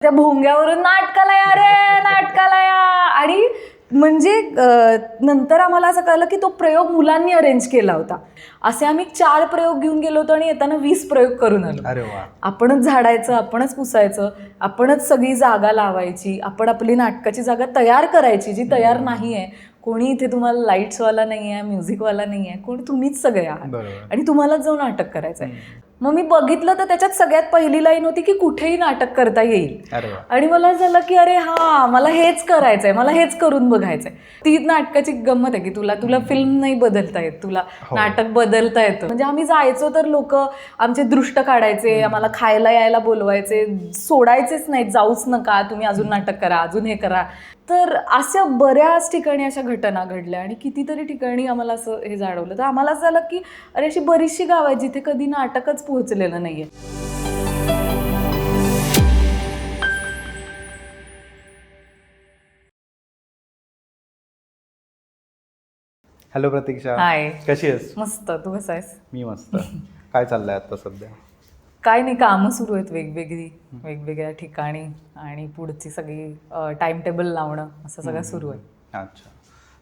त्या भोंग्यावरून नाटकाला या रे, नाटकाला या. आणि म्हणजे नंतर आम्हाला असं कळलं की तो प्रयोग मुलांनी अरेंज केला होता. असे आम्ही 4 प्रयोग घेऊन गेलो होतो आणि येताना 20 प्रयोग करून आलो. अरे वा. आपणच झाडायचं, आपणच पुसायचं, आपणच सगळी जागा लावायची, आपण आपली नाटकाची जागा तयार करायची जी तयार नाही आहे. कोणी इथे तुम्हाला लाईट्सवाला नाही आहे, म्युझिकवाला नाही आहे, कोणी तुम्हीच सगळे आहात आणि तुम्हालाच जाऊन नाटक करायचं आहे. मग मी बघितलं तर त्याच्यात सगळ्यात पहिली लाईन होती की कुठेही नाटक करता येईल. आणि मला झालं की अरे हा, मला हेच करायचंय, मला हेच करून बघायचंय. ती नाटकाची गंमत आहे की तुला फिल्म नाही बदलता येत, तुला नाटक बदलता येतं. म्हणजे आम्ही जायचो तर लोक आमचे दृष्ट काढायचे, आम्हाला खायला यायला बोलवायचे, सोडायचेच नाही, जाऊच नका, तुम्ही अजून नाटक करा, अजून हे करा. तर अशा बऱ्याच ठिकाणी अशा घटना घडल्या आणि कितीतरी ठिकाणी आम्हाला असं हे जाणवलं. तर आम्हाला असं झालं की अरे अशी बरीचशी गाव आहे जिथे कधी नाटकच पोहोचलेलं नाहीये. हॅलो प्रतीक्षा. हाय. कशी आहेस? मस्त. तू कसा आहेस? मी मस्त. काय चाललंय आता सध्या? काय नाही, कामं सुरू आहेत वेगवेगळ्या ठिकाणी आणि पुढची सगळी टाइम टेबल लावणं असं सगळं सुरू आहे. अच्छा.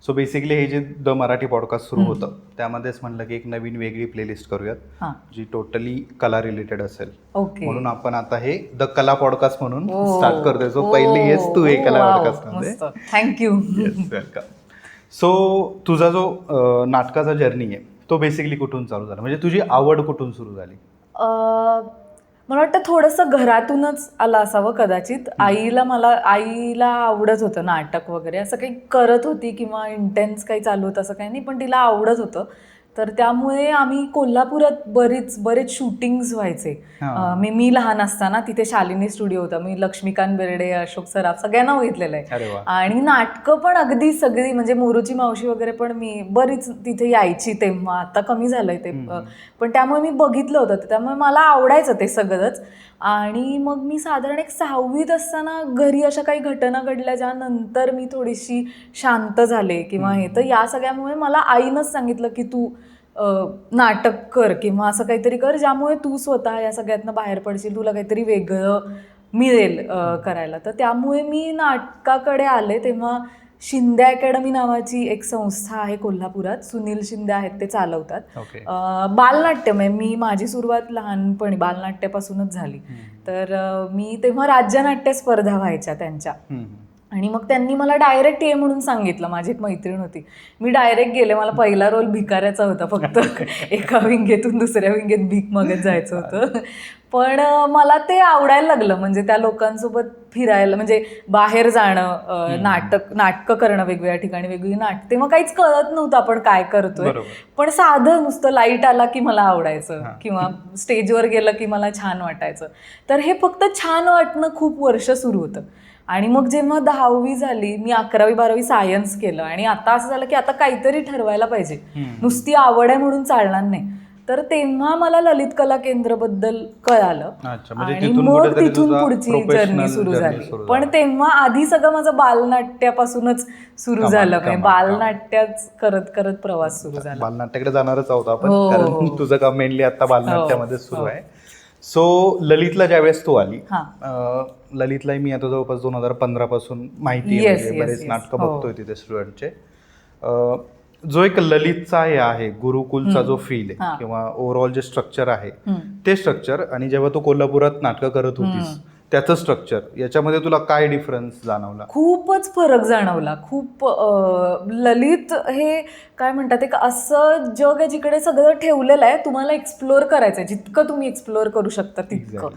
सो बेसिकली हे जे द मराठी पॉडकास्ट सुरू होतं त्यामध्येच म्हणलं की एक नवीन वेगळी प्लेलिस्ट करूयात जी टोटली कला रिलेटेड असेल. म्हणून आपण आता हे द कला पॉडकास्ट म्हणून स्टार्ट करतोय. सो पहिली येस तू हे कला पॉडकास्ट मध्ये. थँक्यू. वेलकम. सो तुझा जो नाटकाचा जर्नी आहे तो बेसिकली कुठून चालू झाला, म्हणजे तुझी आवड कुठून सुरू झाली? मला वाटतं थोडंसं घरातूनच आलं असावं कदाचित. आईला आवडत होतं नाटक वगैरे, असं काही करत होती किंवा इंटेन्स काही चालू होतं असं काही नाही, पण तिला आवडत होतं. तर त्यामुळे आम्ही कोल्हापुरात बरेच शूटिंग्स व्हायचे. मी लहान असताना तिथे शालिनी स्टुडिओ होता. मी लक्ष्मीकांत बेर्डे, अशोक सराफ सगळ्यांना बघितलेलं आहे. आणि नाटकं पण अगदी सगळी, म्हणजे मोरूची मावशी वगैरे पण मी बरीच तिथे यायची तेव्हा. आता कमी झालंय ते, पण त्यामुळे मी बघितलं होतं, त्यामुळे मला आवडायचं ते सगळंच. आणि मग मी साधारण एक 6वीत असताना घरी अशा काही घटना घडल्या ज्यानंतर मी थोडीशी शांत झाले किंवा हे. तर या सगळ्यामुळे मला आईनंच सांगितलं की तू नाटक कर किंवा असं काहीतरी कर ज्यामुळे तू स्वतः या सगळ्यातनं बाहेर पडशील, तुला काहीतरी वेगळं मिळेल करायला. तर त्यामुळे मी नाटकाकडे आले. तेव्हा शिंदे अकॅडमी नावाची एक संस्था आहे कोल्हापुरात, सुनील शिंदे आहेत ते चालवतात. बालनाट्यम आहे. माझी सुरुवात लहानपणी बालनाट्यापासूनच झाली. तर मी तेव्हा राज्यनाट्य स्पर्धा व्हायच्या त्यांच्या, आणि मग त्यांनी मला डायरेक्ट ये म्हणून सांगितलं. माझी एक मैत्रीण होती, मी डायरेक्ट गेले. मला पहिला रोल भिकाऱ्याचा होता, फक्त एका विंगेतून दुसऱ्या विंगेत भीक मागत जायचं होतं. पण मला ते आवडायला लागलं, म्हणजे त्या लोकांसोबत फिरायला, म्हणजे बाहेर जाणं, नाटकं करणं, वेगवेगळ्या ठिकाणी वेगवेगळी नाटक. तेव्हा काहीच कळत नव्हतं आपण काय करतोय, पण साधं नुसतं लाईट आला की मला आवडायचं किंवा स्टेजवर गेलं की मला छान वाटायचं. तर हे फक्त छान वाटणं खूप वर्ष सुरू होतं. आणि मग जेव्हा 10वी झाली, मी 11वी 12वी सायन्स केलं आणि आता असं झालं की आता काहीतरी ठरवायला पाहिजे, नुसती आवड आहे म्हणून चालणार नाही. तर तेव्हा मला ललित कला केंद्रबद्दल कळालं आणि मग तिथून पुढची जर्नी सुरू झाली. पण तेव्हा आधी सगळं माझं बालनाट्यापासूनच सुरू झालं, म्हणजे बालनाट्यच करत करत प्रवास सुरू झाला. बालनाट्याकडे जाणारच आहोत आपण, कारण तुझं काम मेनली आता बालनाट्यामध्ये सुरू आहे. सो ललितला ज्यावेळेस तू आली, ललितला मी आता जवळपास 2015 पासून माहिती आहे, बरेच नाटकं बघतोय तिथे स्टुडंटचे. जो एक ललितचा हे आहे, गुरुकुलचा जो फील आहे किंवा ओव्हरऑल जे स्ट्रक्चर आहे ते स्ट्रक्चर, आणि जेव्हा तू कोल्हापुरात नाटकं करत होतीस त्याचं स्ट्रक्चर, याच्यामध्ये तुला काय डिफरन्स जाणवला? खूपच फरक जाणवला. खूप ललित हे काय म्हणतात, एक असं जग आहे जिकडे सगळं ठेवलेलं आहे, तुम्हाला एक्सप्लोअर करायचं आहे, जितकं तुम्ही एक्सप्लोअर करू शकता तितकं.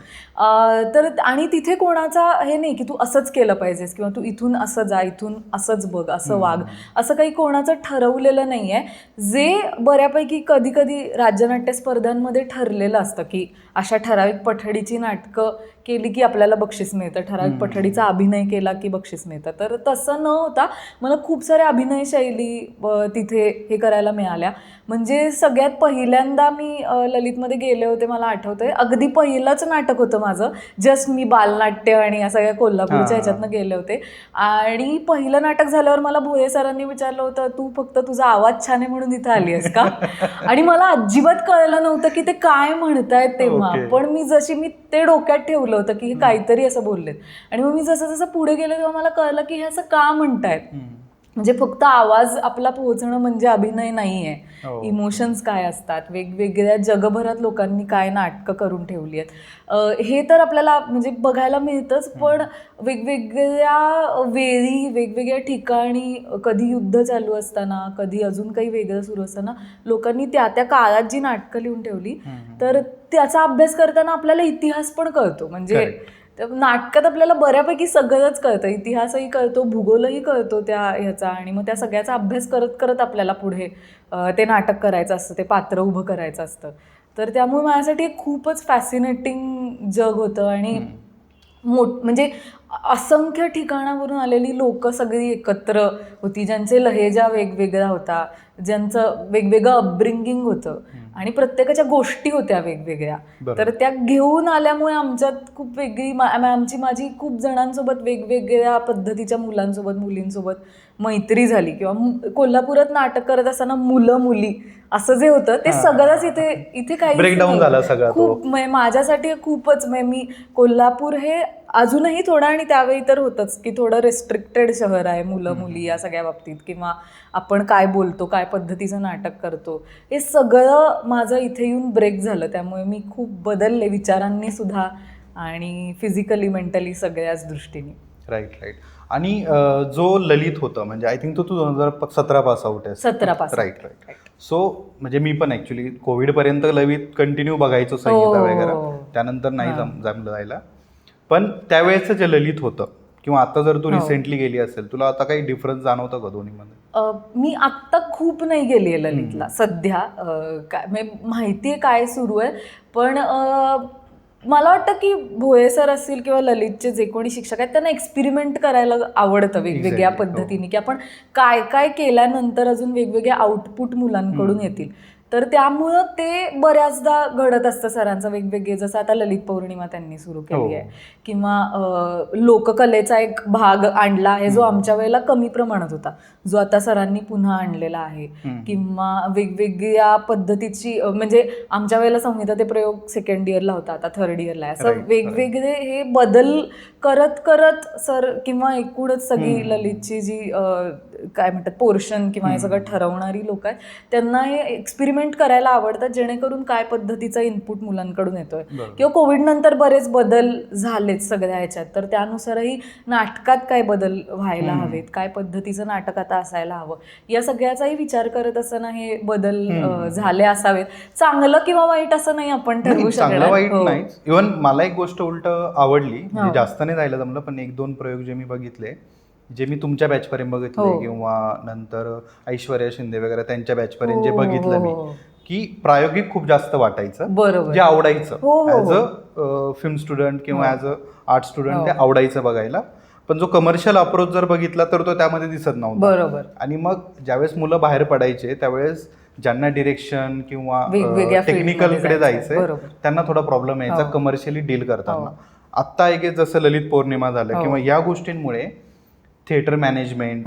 तर आणि तिथे कोणाचा हे नाही की तू असंच केलं पाहिजेस किंवा तू इथून असं जा, इथून असंच बघ, असं वाग, असं काही कोणाचं ठरवलेलं नाही आहे. जे बऱ्यापैकी कधी कधी राज्यनाट्य स्पर्धांमध्ये ठरलेलं असतं की अशा ठराविक पठडीची नाटकं केली की आपल्याला बक्षीस मिळतं, ठराविक पठडीचा अभिनय केला की बक्षीस मिळतं. तर तसं न होता मला खूप साऱ्या अभिनय शैली तिथे हे करायला मिळाल्या. म्हणजे सगळ्यात पहिल्यांदा मी ललितमध्ये गेले होते, मला आठवतंय, अगदी पहिलंच नाटक होतं माझं, जस्ट मी बालनाट्य आणि या सगळ्या कोल्हापूरच्या ह्याच्यातनं गेले होते. आणि पहिलं नाटक झाल्यावर मला भोये सरांनी विचारलं होतं, तू फक्त तुझा आवाज छान आहे म्हणून इथं आली आहेस का? आणि मला अजिबात कळलं नव्हतं की ते काय म्हणतायत तेव्हा, पण मी जशी ते डोक्यात ठेवलं होतं की हे काहीतरी असं बोललेत. आणि मग मी जसं जसं पुढे गेले तेव्हा मला कळलं की हे असं का म्हणतायत. म्हणजे फक्त आवाज आपला पोहोचणं म्हणजे अभिनय नाहीये. इमोशन्स काय असतात, वेगवेगळ्या जगभरात लोकांनी काय नाटकं करून ठेवली आहेत हे तर आपल्याला म्हणजे बघायला मिळतंच. पण वेगवेगळ्या वेळी वेगवेगळ्या ठिकाणी कधी युद्ध चालू असताना, कधी अजून काही वेगळं सुरू असताना लोकांनी त्या त्या काळात जी नाटकं लिहून ठेवली, तर त्याचा अभ्यास करताना आपल्याला इतिहास पण कळतो. म्हणजे नाटकात आपल्याला बऱ्यापैकी सगळंच कळतं, इतिहासही कळतो, भूगोलही कळतो त्या ह्याचा. आणि मग त्या सगळ्याचा अभ्यास करत करत आपल्याला पुढे ते नाटक करायचं असतं, ते पात्र उभं करायचं असतं. तर त्यामुळे माझ्यासाठी एक खूपच फॅसिनेटिंग जग होतं. आणि म्हणजे असंख्य ठिकाणावरून आलेली लोक सगळी एकत्र होती, ज्यांचे लहेजा वेगवेगळा होता, ज्यांचं वेगवेगळं अपब्रिंगिंग होतं आणि प्रत्येकाच्या गोष्टी होत्या वेगवेगळ्या. तर त्या घेऊन आल्यामुळे आमच्यात खूप वेगळी माझी खूप जणांसोबत वेगवेगळ्या पद्धतीच्या मुलांसोबत मुलींसोबत मैत्री झाली. किंवा कोल्हापुरात नाटक करत असताना मुलं मुली असं जे होतं ते सगळंच इथे काही ब्रेकडाऊन झाला सगळं. खूप माझ्यासाठी खूपच मी कोल्हापूर हे अजूनही थोडं, आणि त्यावेळी तर होतंच की थोडं रेस्ट्रिक्टेड शहर आहे मुलं मुली या सगळ्या बाबतीत, किंवा आपण काय बोलतो, काय पद्धतीचं नाटक करतो, हे सगळं माझं इथे येऊन ब्रेक झालं. त्यामुळे मी खूप बदलले विचारांनी सुद्धा आणि फिजिकली मेंटली सगळ्याच दृष्टीने. राईट. आणि जो ललित होतं म्हणजे आय थिंक तो 2017 पास आउट आहे. 17 पास. राईट. सो म्हणजे मी पण ऍक्च्युली कोविडपर्यंत ललित कंटिन्यू बघायचो संगीता वगैरे, त्यानंतर नाही जमलं जायला. पण त्यावेळेचं जे ललित होतं किंवा आता जर तू रिसेंटली गेली असेल, तुला आता काही डिफरन्स जाणवतं का दोन्हीमध्ये? मी आत्ता खूप नाही गेली आहे ललितला सध्या. माहिती आहे काय सुरू आहे, पण मला वाटतं की भोये सर असतील किंवा ललितचे जे कोणी शिक्षक आहेत त्यांना एक्सपेरिमेंट करायला आवडतं वेगवेगळ्या पद्धतीने, की आपण काय काय केल्यानंतर अजून वेगवेगळे आउटपुट मुलांकडून येतील. तर त्यामुळं ते बऱ्याचदा घडत असतं सरांचं वेगवेगळे, जसं आता ललित पौर्णिमा त्यांनी सुरू केली आहे, किंवा लोककलेचा एक भाग आणला आहे जो आमच्या वेळेला कमी प्रमाणात होता, जो आता सरांनी पुन्हा आणलेला आहे. किंवा वेगवेगळ्या पद्धतीची म्हणजे आमच्या वेळेला संहिता ते प्रयोग सेकंड इयरला होता, आता थर्ड इयरला आहे. असं वेगवेगळे हे बदल करत करत सर किंवा एकूणच सगळी ललितची जी काय म्हणतात पोर्शन किंवा हे सगळं ठरवणारी लोक आहेत त्यांना हे एक्सपेरिमेंट करायला आवडतात, जेणेकरून काय पद्धतीचा इनपुट मुलांकडून येतोय. किंवा कोविड नंतर बरेच बदल झालेत सगळ्या ह्याच्यात, तर त्यानुसारही नाटकात काय बदल व्हायला हवेत, काय पद्धतीचं नाटक आता असायला हवं, या सगळ्याचाही विचार करत असताना हे बदल झाले असावेत. चांगलं किंवा वाईट असं नाही आपण ठरवू शकणार. चांगलं वाईट नाही. इव्हन मला एक गोष्ट उलट आवडली, जास्त नाही जायला जमलं, पण 1-2 प्रयोग जे मी बघितले, जे मी तुमच्या बॅचपर्यंत बघितले किंवा नंतर ऐश्वर्या शिंदे वगैरे त्यांच्या बॅचपर्यंत जे बघितलं मी, की प्रायोगिक खूप जास्त वाटायचं, जे आवडायचं ॲज अ फिल्म स्टुडंट किंवा ॲज अ आर्ट स्टुडंट, ते आवडायचं बघायला. पण जो कमर्शियल अप्रोच जर बघितला तर तो त्यामध्ये दिसत नव्हता. आणि मग ज्यावेळेस मुलं बाहेर पडायचे त्यावेळेस ज्यांना डिरेक्शन किंवा टेक्निकलकडे जायचंय त्यांना थोडा प्रॉब्लेम यायचा कमर्शियली डील करताना. आत्ता एक जसं ललित पौर्णिमा झालं किंवा या गोष्टींमुळे थिएटर मॅनेजमेंट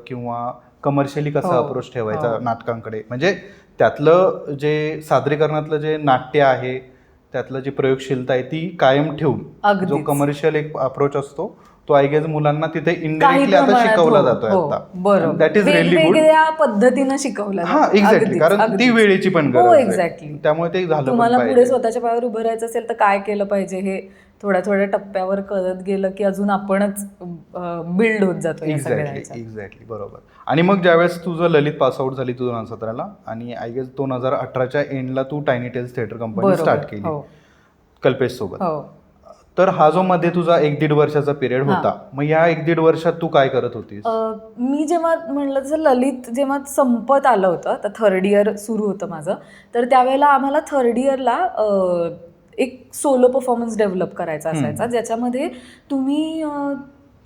किंवा कमर्शियली कसं अप्रोच ठेवायचा नाटकांकडे, म्हणजे त्यातलं जे सादरीकरणातलं जे नाट्य आहे, त्यातलं जी प्रयोगशीलता आहे ती कायम ठेवून जो कमर्शियल एक अप्रोच असतो तो आय गेस मुलांना तिथे इनडायरेक्टली आता शिकवला जातोय आता. That is really good. वेगवेगळ्या पद्धतीनं शिकवलं. हा एक्झॅक्टली, कारण ती वेळेची पण गरज आहे, त्यामुळे ते झालं. तुम्हाला पुढे स्वतःच्या पायावर उभं राहायचं असेल तर काय केलं पाहिजे हे थोड्या थोड्या टप्प्यावर कळत गेलं की अजून आपणच बिल्ड होत जातो. एक्झॅक्टली बरोबर. आणि मग ज्यावेळेस तुझं ललित पासआउट झाली 2017ला आणि आय गेस 2018च्या एंडला तू tiny tales theatre company start केली कल्पेश सोबत. तर हा जो मध्ये तुझा 1-1.5 वर्षाचा पिरियड होता, मग या 1-1.5 वर्षात तू काय करत होतीस? मी जेव्हा म्हणलं तसं ललित जेव्हा संपत आलं होतं, तर थर्ड इयर सुरू होतं माझं, तर त्यावेळेला आम्हाला थर्ड इयरला एक सोलो परफॉर्मन्स डेव्हलप करायचा असायचा, ज्याच्यामध्ये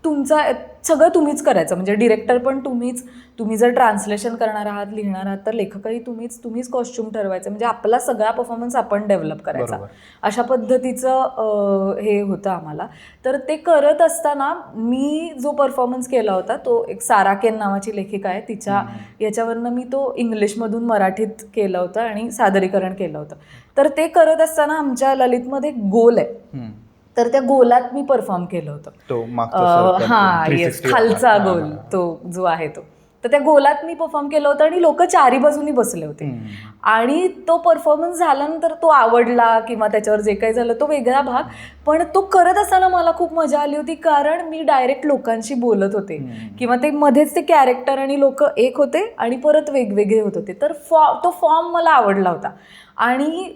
तुमचा सगळं तुम्हीच करायचं, म्हणजे डिरेक्टर पण तुम्हीच, तुम्ही जर ट्रान्सलेशन करणार आहात, लिहिणार आहात तर लेखकही तुम्हीच कॉस्ट्युम ठरवायचं, म्हणजे आपला सगळा परफॉर्मन्स आपण डेव्हलप करायचा. अशा पद्धतीचं हे होतं आम्हाला. तर ते करत असताना मी जो परफॉर्मन्स केला होता तो एक सारा केन नावाची लेखिका आहे, तिच्या याच्यावरनं मी तो इंग्लिशमधून मराठीत केलं होतं आणि सादरीकरण केलं होतं. तर ते करत असताना आमच्या ललितमध्ये गोल आहे, तर त्या गोलात मी परफॉर्म केलं होतं. हां, येस, खालचा गोल तो जो आहे तो. तर त्या गोलात मी परफॉर्म केलं होतं आणि लोक चारी बाजूनी बसले होते. आणि तो परफॉर्मन्स झाल्यानंतर तो आवडला किंवा त्याच्यावर जे काही झालं तो वेगळा भाग, पण तो करत असताना मला खूप मजा आली होती, कारण मी डायरेक्ट लोकांशी बोलत होते किंवा ते मध्येच ते कॅरेक्टर आणि लोक एक होते आणि परत वेगवेगळे होत होते. तर तो फॉर्म मला आवडला होता आणि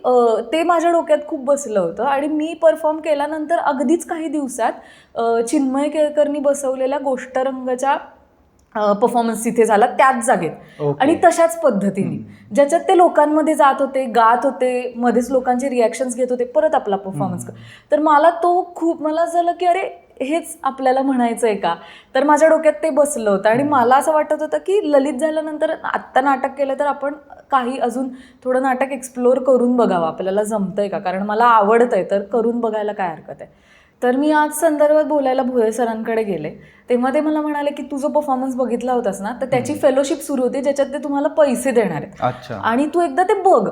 ते माझ्या डोक्यात खूप बसलं होतं. आणि मी परफॉर्म केल्यानंतर अगदीच काही दिवसात चिन्मय केळकरनी बसवलेल्या गोष्टरंगच्या परफॉर्मन्स तिथे झाला त्याच जागेत आणि तशाच पद्धतीने, ज्याच्यात ते लोकांमध्ये जात होते, गात होते, मध्येच लोकांचे रिॲक्शन्स घेत होते, परत आपला परफॉर्मन्स. तर मला असं झालं की अरे हेच आपल्याला म्हणायचं आहे का. तर माझ्या डोक्यात ते बसलं होतं आणि मला असं वाटत होतं की ललित झाल्यानंतर आत्ता नाटक केलं तर आपण काही अजून थोडं नाटक एक्सप्लोअर करून बघावं, आपल्याला जमतंय का, कारण मला आवडतंय तर करून बघायला काय हरकत आहे. तर मी आज संदर्भात बोलायला भोये सरांकडे गेले, तेव्हा ते मला म्हणाले की तू जो परफॉर्मन्स बघितला होतास ना, तर त्याची फेलोशिप सुरू होती ज्याच्यात ते तुम्हाला पैसे देणार आहेत आणि तू एकदा ते बघ.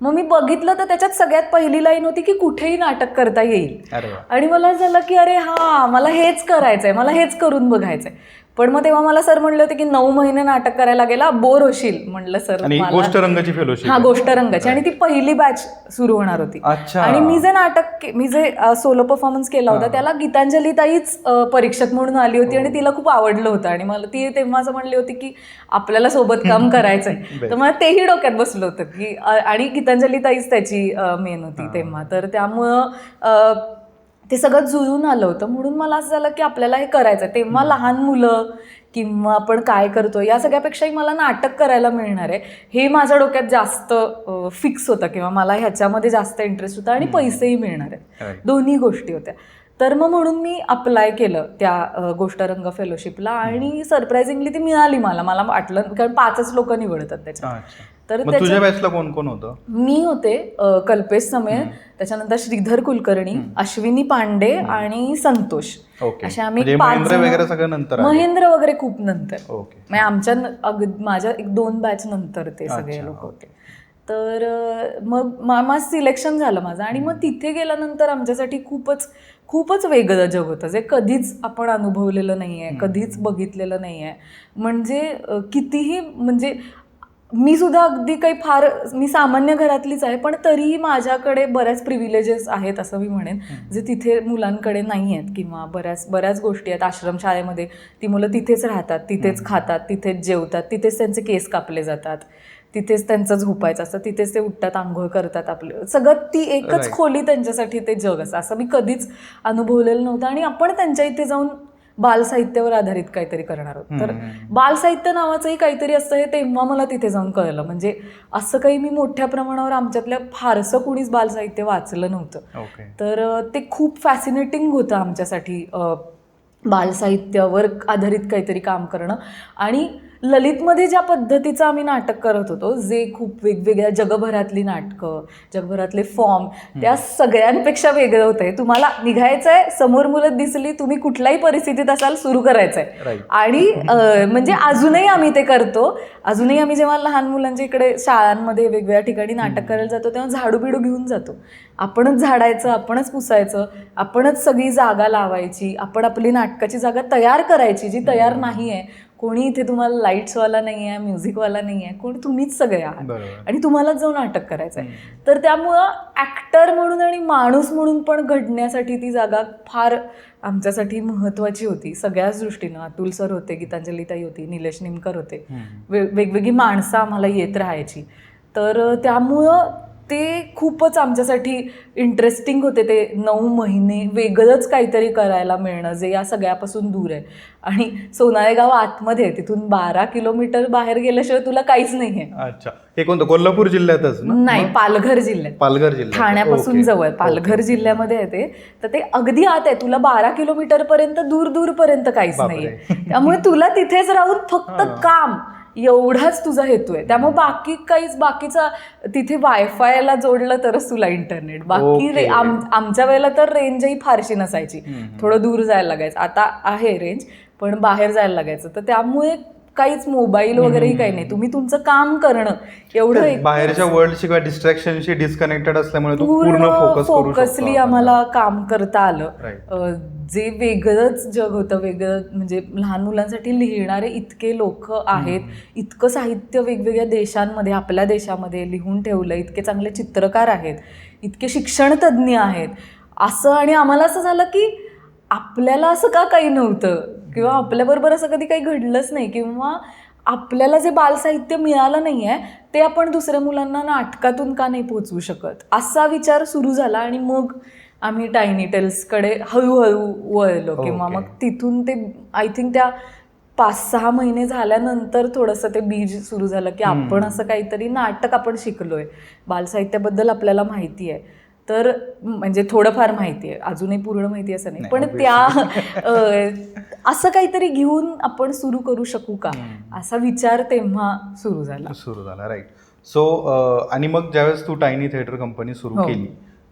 मग मी बघितलं तर त्याच्यात सगळ्यात पहिली लाईन होती की कुठेही नाटक करता येईल. आणि मला झालं की अरे हा, मला हेच करायचंय, मला हेच करून बघायचंय. पण मग तेव्हा मला सर म्हणले होते की 9 महिने नाटक करायला गेला, बोर होशील. म्हणलं सर गोष्टरंगाची फेलोशिप. हा, गोष्टरंगाची, आणि ती पहिली बॅच सुरू होणार होती. आणि मी जे सोलो परफॉर्मन्स केला होता त्याला गीतांजली ताईच परीक्षक म्हणून आली होती आणि तिला खूप आवडलं होतं आणि मला ती तेव्हा असं म्हणली होती की आपल्याला सोबत काम करायचंय. तर मला तेही डोक्यात बसलं होतं की, आणि गीतांजली ताईच त्याची मेन होती तेव्हा. तर त्यामुळं ते सगळं जुळून आलं होतं, म्हणून मला असं झालं की आपल्याला हे करायचं. तेव्हा लहान मुलं किंवा आपण काय करतो या सगळ्यापेक्षाही मला नाटक करायला मिळणार आहे हे माझ्या डोक्यात जास्त फिक्स होतं किंवा मला ह्याच्यामध्ये जास्त इंटरेस्ट होता आणि पैसेही मिळणार आहेत, दोन्ही गोष्टी होत्या. तर मग म्हणून मी अप्लाय केलं त्या गोष्टरंग फेलोशिपला आणि सरप्राइझिंगली ती मिळाली मला वाटलं, कारण 5च लोक निवडतात त्याच्यात. तर तुझ्या बॅचला कोण कोण होतं? मी होते, कल्पेश समेळ, त्याच्यानंतर श्रीधर कुलकर्णी, अश्विनी पांडे आणि संतोष, असे आम्ही 5 जण. महेंद्र वगैरे खूप नंतर, म्हणजे माझ्या 1-2 बॅच नंतर ते सगळे लोक होते. तर मग माझं सिलेक्शन झालं माझं आणि मग तिथे गेल्यानंतर आमच्यासाठी खूपच वेगळं जग होतं, जे कधीच आपण अनुभवलेलं नाही आहे, कधीच बघितलेलं नाही आहे. म्हणजे कितीही, म्हणजे मी सुद्धा अगदी मी सामान्य घरातलीच आहे, पण तरीही माझ्याकडे बऱ्याच प्रिव्हिलेजेस आहेत असं मी म्हणेन, जे तिथे मुलांकडे नाही आहेत. किंवा बऱ्याच गोष्टी आहेत. आश्रमशाळेमध्ये ती मुलं तिथेच राहतात, तिथेच खातात, तिथेच जेवतात, तिथेच त्यांचे केस कापले जातात, तिथेच त्यांचं झोपायचं असतं, तिथेच ते उठतात, आंघोळ करतात, आपलं सगळं ती एकच खोली त्यांच्यासाठी ते जग असतं. असं मी कधीच अनुभवलेलं नव्हतं. आणि आपण त्यांच्या इथे जाऊन बालसाहित्यावर आधारित काहीतरी करणार आहोत, तर बालसाहित्य नावाचंही काहीतरी असतं हे तेव्हा मला तिथे जाऊन कळलं. म्हणजे असं काही मी मोठ्या प्रमाणावर आमच्यातल्या फारसं कुणीच बालसाहित्य वाचलं नव्हतं. तर ते खूप फॅसिनेटिंग होतं आमच्यासाठी, बालसाहित्यावर आधारित काहीतरी काम करणं. आणि ललितमध्ये ज्या पद्धतीचं आम्ही नाटक करत होतो, जे खूप वेगवेगळ्या जगभरातली नाटकं, जगभरातले फॉर्म, त्या सगळ्यांपेक्षा वेगळं होतं. तुम्हाला निघायचंय, समोर मुलं दिसली, तुम्ही कुठल्याही परिस्थितीत असाल, सुरू करायचंय. आणि म्हणजे अजूनही आम्ही ते करतो. अजूनही आम्ही जेव्हा लहान मुलांच्या इकडे शाळांमध्ये वेगवेगळ्या ठिकाणी नाटक करायला जातो तेव्हा झाडू बिडू घेऊन जातो. आपणच झाडायचं, आपणच पुसायचं, आपणच सगळी जागा लावायची, आपण आपली नाटकाची जागा तयार करायची जी तयार नाही आहे. कोणी इथे तुम्हाला लाईट्सवाला नाही आहे, म्युझिकवाला नाही आहे, कोणी तुम्हीच सगळे आहात आणि तुम्हालाच जाऊन नाटक करायचं आहे. तर त्यामुळं ॲक्टर म्हणून आणि माणूस म्हणून पण घडण्यासाठी ती जागा फार आमच्यासाठी महत्त्वाची होती सगळ्याच दृष्टीनं. अतुल सर होते, गीतांजलीताई होती, निलेश निमकर होते, वेगवेगळी माणसं आम्हाला येत राहायची. तर त्यामुळं ते खूपच आमच्यासाठी इंटरेस्टिंग होते ते 9 महिने वेगळंच काहीतरी करायला मिळणं जे या सगळ्यापासून दूर आहे. आणि सोनाळे गाव आतमध्ये आहे, तिथून 12 किलोमीटर बाहेर गेल्याशिवाय तुला काहीच नाही आहे. अच्छा, हे कोणतं कोल्हापूर जिल्ह्यातच ना? नाही, पालघर जिल्ह्यात. पालघर जिल्ह्यात, ठाण्यापासून जवळ पालघर जिल्ह्यामध्ये आहे ते. तर ते अगदी आत आहे, तुला 12 किलोमीटर पर्यंत दूर पर्यंत काहीच नाहीये. त्यामुळे तुला तिथेच राहून फक्त काम एवढाच तुझा हेतू आहे. त्यामुळे बाकीचं तिथे वायफायला जोडलं तरच तुला इंटरनेट. बाकी आमच्या वेळेला तर रेंजही फारशी नसायची, थोडं दूर जायला लागायचं. आता आहे रेंज, पण बाहेर जायला लागायचं. तर त्यामुळे काहीच मोबाईल वगैरेही काही नाही, तुम्ही तुमचं काम करणं एवढं. बाहेरच्या वर्ल्डशी किंवा डिस्ट्रॅक्शनशी डिस्कनेक्टेड असल्यामुळे पूर्ण फोकसली आम्हाला काम करता आलं. जे वेगळंच जग होतं, वेगळं म्हणजे लहान मुलांसाठी लिहिणारे इतके लोक आहेत, इतकं साहित्य वेगवेगळ्या देशांमध्ये, आपल्या देशामध्ये लिहून ठेवलं, इतके चांगले चित्रकार आहेत, इतके शिक्षण तज्ज्ञ आहेत असं. आणि आम्हाला असं झालं की आपल्याला असं का काही नव्हतं, किंवा आपल्याबरोबर असं कधी काही घडलंच नाही, किंवा आपल्याला जे बालसाहित्य मिळालं नाही आहे ते आपण दुसऱ्या मुलांना नाटकातून का नाही पोहोचवू शकत, असा विचार सुरू झाला. आणि मग आम्ही टायनी टेल्सकडे हळूहळू वळलो. किंवा मग तिथून ते आय थिंक त्या 5-6 महिने झाल्यानंतर थोडंसं ते बीज सुरू झालं की आपण असं काहीतरी नाटक आपण शिकलोय, बालसाहित्याबद्दल आपल्याला माहिती आहे. तर म्हणजे थोडंफार माहिती आहे, अजूनही पूर्ण माहिती असं नाही, पण असं काहीतरी घेऊन आपण सुरू करू शकू का, असा विचार तेव्हा सुरू झाला. राईट. सो आणि मग ज्यावेळेस तू टायनी थिएटर कंपनी सुरू केली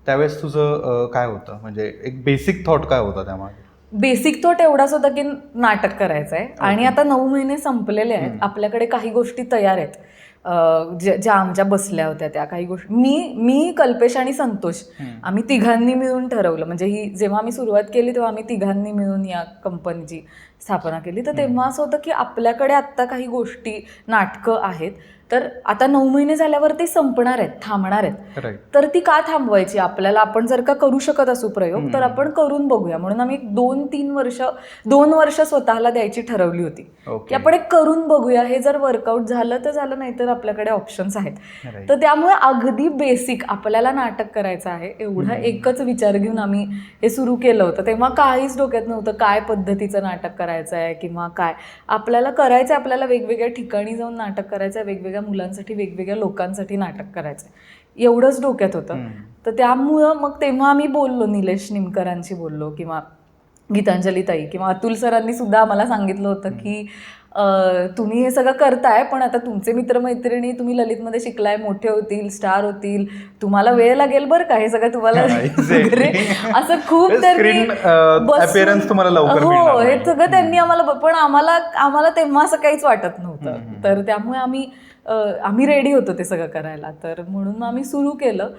त्यावेळेस तुझं काय होतं, म्हणजे एक बेसिक थॉट काय होता त्यामागे? बेसिक थॉट एवढाच होता की नाटक करायचं आहे. आणि आता 9 महिने संपलेले आहेत, आपल्याकडे काही गोष्टी तयार आहेत, ज्या आमच्या बसल्या होत्या त्या काही गोष्टी. मी कल्पेश आणि संतोष आम्ही तिघांनी मिळून ठरवलं. म्हणजे ही जेव्हा आम्ही सुरुवात केली तेव्हा आम्ही तिघांनी मिळून या कंपनीची स्थापना केली. तर तेव्हा असं होतं की आपल्याकडे आत्ता काही गोष्टी, नाटकं आहेत, तर आता 9 महिने झाल्यावर ते संपणार आहेत, थांबणार आहेत. तर ती का थांबवायची, आपल्याला आपण जर का करू शकत असू प्रयोग तर आपण करून बघूया. म्हणून आम्ही 2 वर्ष स्वतःला द्यायची ठरवली होती की आपण एक करून बघूया. हे जर वर्कआउट झालं तर झालं, नाही तर आपल्याकडे ऑप्शन्स आहेत. तर त्यामुळे अगदी बेसिक आपल्याला नाटक करायचं आहे एवढा एकच विचार घेऊन आम्ही हे सुरू केलं होतं. तेव्हा काहीच डोक्यात नव्हतं काय पद्धतीचं नाटक करायचं आहे किंवा काय आपल्याला करायचं आहे. आपल्याला वेगवेगळ्या ठिकाणी जाऊन नाटक करायचं आहे, वेगवेगळ्या मुलांसाठी, वेगवेगळ्या लोकांसाठी नाटक करायचं आहे, एवढंच डोक्यात होतं. तर त्यामुळं मग तेव्हा आम्ही बोललो, निलेश निमकरांशी बोललो किंवा गीतांजली ताई किंवा अतुल सरांनी सुद्धा आम्हाला सांगितलं होतं की तुम्ही हे सगळं करताय, पण आता तुमचे मित्रमैत्रिणी, तुम्ही ललितमध्ये शिकलाय, मोठे होतील, स्टार होतील, तुम्हाला वेळ लागेल बरं का हे सगळं तुम्हाला वगैरे असं खूप त्यांनी हो हे सगळं त्यांनी आम्हाला. पण आम्हाला तेव्हा असं काहीच वाटत नव्हतं. तर त्यामुळे आम्ही रेडी होतो ते सगळं करायला. तर म्हणून आम्ही सुरू केलं.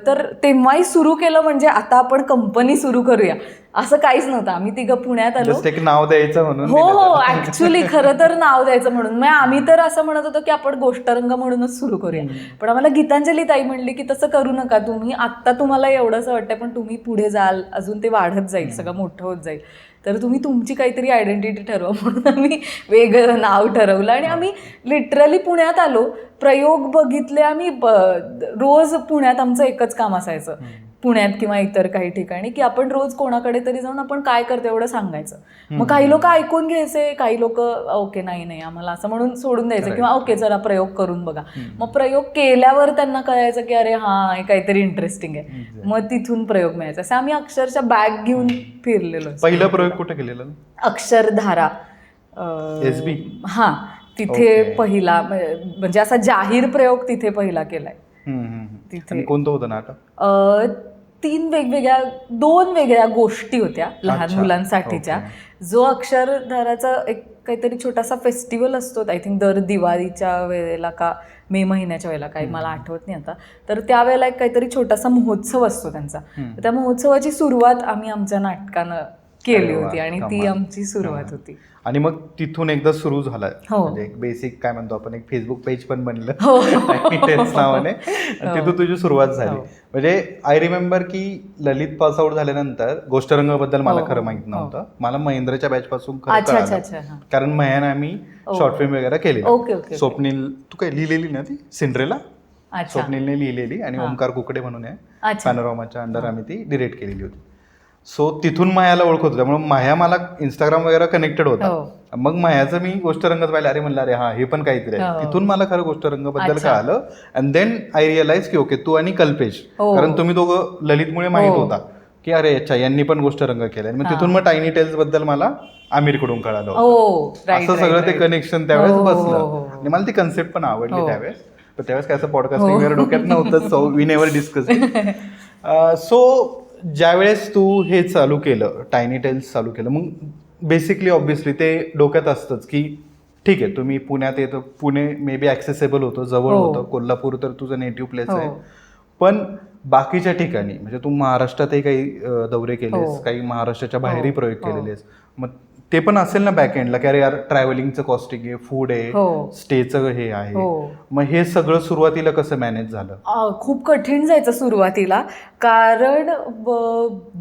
तर तेव्हाही सुरू केलं म्हणजे आता आपण कंपनी सुरू करूया असं काहीच नव्हतं. आम्ही तिघं पुण्यात आलो, नाव द्यायचं म्हणून. हो ऍक्च्युली खरं तर नाव द्यायचं म्हणून. मग आम्ही तर असं म्हणत होतो की आपण गोष्टरंग म्हणूनच सुरू करूया. पण आम्हाला गीतांजली ताई म्हणली की तसं करू नका तुम्ही, आत्ता तुम्हाला एवढंच वाटतंय पण तुम्ही पुढे जाल, अजून ते वाढत जाईल, सगळं मोठं होत जाईल, तर तुम्ही तुमची काहीतरी आयडेंटिटी ठरवा. म्हणून आम्ही वेगळं नाव ठरवलं आणि आम्ही लिटरली पुण्यात आलो, प्रयोग बघितले आम्ही. रोज पुण्यात आमचं एकच काम असायचं, पुण्यात किंवा इतर काही ठिकाणी, की आपण रोज कोणाकडे तरी जाऊन आपण काय करतो एवढं सांगायचं. मग काही लोक ऐकून घ्यायचे, काही लोक ओके नाही आम्हाला असं म्हणून सोडून द्यायचं, किंवा ओके जरा प्रयोग करून बघा. मग प्रयोग केल्यावर त्यांना कळायचं की अरे हा हे काहीतरी इंटरेस्टिंग आहे, मग तिथून प्रयोग मिळायचा. असं आम्ही अक्षरशः बॅग घेऊन फिरलेलो. पहिला प्रयोग कुठे केलेला? अक्षरधारा, SB. हा तिथे पहिला, म्हणजे असा जाहीर प्रयोग तिथे पहिला केलाय. तिथे कोणतं होतं नाटक? 2 वेगळ्या गोष्टी होत्या लहान मुलांसाठीच्या. जो अक्षरधाराचा एक काहीतरी छोटासा फेस्टिवल असतो, आय थिंक दर दिवाळीच्या वेळेला का मे महिन्याच्या वेळेला, काही मला आठवत नाही आता. तर त्यावेळेला एक काहीतरी छोटासा महोत्सव असतो त्यांचा. त्या महोत्सवाची सुरुवात आम्ही आमच्या नाटकानं केली होती आणि ती आमची सुरुवात होती. आणि मग तिथून एकदा सुरू झाला, म्हणजे एक बेसिक काय म्हणतो आपण, एक फेसबुक पेज पण बनलं नावाने, तिथून तुझी सुरुवात झाली. म्हणजे आय रिमेंबर की ललित पास आउट झाल्यानंतर गोष्टरंगाबद्दल मला खरं माहित नव्हतं. मला महेंद्रच्या बॅच पासून कारण मह्याने आम्ही शॉर्ट फिल्म वगैरे केले. स्वप्नील, तू काय लिहिलेली ना ती सिंड्रेला? अच्छा. स्वप्नीलने लिहिलेली आणि ओमकार कुकडे म्हणून आहे अच्छा. पॅनोरामाच्या अंडर आम्ही ती डिरेक्ट केलेली होती. सो तिथून मायाला ओळखत होतं, त्यामुळे माया मला इंस्टाग्राम वगैरे कनेक्टेड होता. मग मायाचं मी गोष्टरंगच पाहिलं, अरे म्हणलं अरे हा हे पण काहीतरी आहे. तिथून मला खरं गोष्टरंगबद्दल कळालं. अँड देन आय रिअलाइज की ओके तू आणि कल्पेश, कारण तुम्ही दोघं ललितमुळे माहित होता की अरे अच्छा यांनी पण गोष्टरंग केलाय. मग तिथून मग टायनी टेल्स बद्दल मला आमिरकडून कळालं होतं. असं सगळं ते कनेक्शन त्यावेळेस बसलं आणि मला ती कन्सेप्ट पण आवडली त्यावेळेस. पण त्यावेळेस काय असं पॉडकास्टिंग वगैरे डोक्यात नव्हतं, so we never discuss. So ज्यावेळेस तू हे चालू केलं, टायनी टेल्स चालू केलं, मग बेसिकली ऑब्व्हियसली ते डोक्यात असतंच की ठीक आहे तुम्ही पुण्यात येतो, पुणे मे बी ॲक्सेसेबल होतं, जवळ होतं, कोल्हापूर तर तुझं नेटिव्ह प्लेस आहे. पण बाकीच्या ठिकाणी म्हणजे तू महाराष्ट्रातही काही दौरे केलेस, काही महाराष्ट्राच्या बाहेरही प्रयोग केलेलेस, मग ते पण असेल ना बॅक एंडला की अरे यार ट्रॅव्हलिंगचं कॉस्टिंग आहे, फूड आहे, स्टेचं हे आहे. मग हे सगळं सुरुवातीला कसं मॅनेज झालं? खूप कठीण जायचं सुरुवातीला, कारण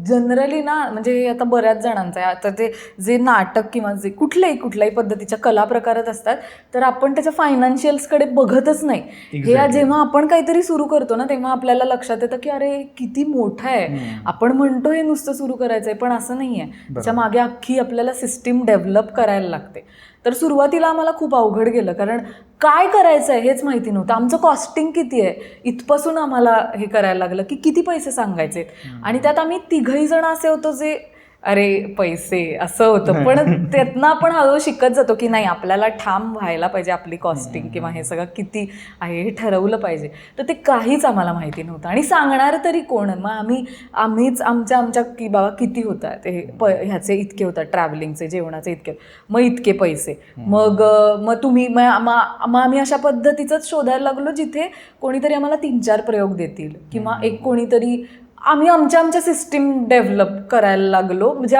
जनरली ना म्हणजे आता बऱ्याच जणांचं आहे, आता ते जे नाटक किंवा जे कुठल्याही पद्धतीच्या कला प्रकारात असतात तर आपण त्याच्या फायनान्शियल्सकडे बघतच नाही. हे जेव्हा आपण काहीतरी सुरू करतो ना तेव्हा आपल्याला लक्षात येतं की अरे किती मोठं आहे, आपण म्हणतो हे नुसतं सुरू करायचंय पण असं नाही आहे, त्याच्या मागे अख्खी आपल्याला सिस्टीम डेव्हलप करायला लागते. तर सुरुवातीला आम्हाला खूप अवघड गेलं, कारण काय करायचं आहे हेच माहिती नव्हतं. आमचं कॉस्टिंग किती आहे इथपासून आम्हाला हे करायला लागलं की किती पैसे सांगायचे. आणि त्यात आम्ही तिघही जण असे होतो जे अरे पैसे असं होतं, पण त्यातनं आपण हळूहळू शिकत जातो की नाही आपल्याला ठाम व्हायला पाहिजे आपली कॉस्टिंग किंवा हे सगळं किती आहे हे ठरवलं पाहिजे. तर ते काहीच आम्हाला माहिती नव्हतं आणि सांगणार तरी कोण. मग आम्हीच आमच्या की बाबा किती होतात हे ह्याचे इतके होतात, ट्रॅव्हलिंगचे जेवणाचे इतके, मग इतके पैसे, मग तुम्ही मग आम्ही अशा पद्धतीचंच शोधायला लागलो जिथे कोणीतरी आम्हाला 3-4 प्रयोग देतील किंवा एक कोणीतरी, आम्ही आमच्या सिस्टीम डेव्हलप करायला लागलो म्हणजे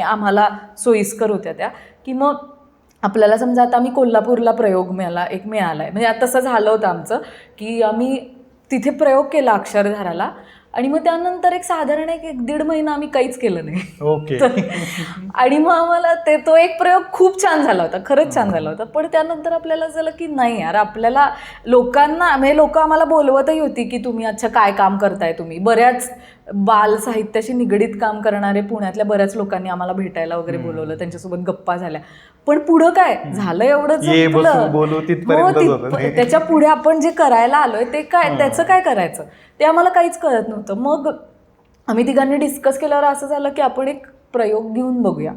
आम्हाला सोयीस्कर होत्या त्या. की मग आपल्याला समजा आता आम्ही कोल्हापूरला प्रयोग मिळाला आहे म्हणजे आता तसं झालं होतं आमचं की आम्ही तिथे प्रयोग केला अक्षरधाराला आणि मग त्यानंतर एक साधारण 1-1.5 महिना आम्ही काहीच केलं नाही. ओके. आणि मग आम्हाला तो एक प्रयोग खूप छान झाला होता, खरंच छान झाला होता. पण त्यानंतर आपल्याला झालं की नाही यार आपल्याला लोकांना म्हणजे लोक आम्हाला बोलवतही होती की तुम्ही अच्छा काय काम करताय तुम्ही. बऱ्याच बाल साहित्याशी निगडीत काम करणारे पुण्यातल्या बऱ्याच लोकांनी आम्हाला भेटायला वगैरे बोलवलं, त्यांच्यासोबत गप्पा झाल्या. पण पुढं काय झालं एवढंच, त्याच्या पुढे आपण जे करायला आलोय ते काय, त्याचं काय करायचं ते आम्हाला काहीच कळत नव्हतं. मग आम्ही तिघांनी डिस्कस केल्यावर असं झालं की आपण एक प्रयोग घेऊन बघूया,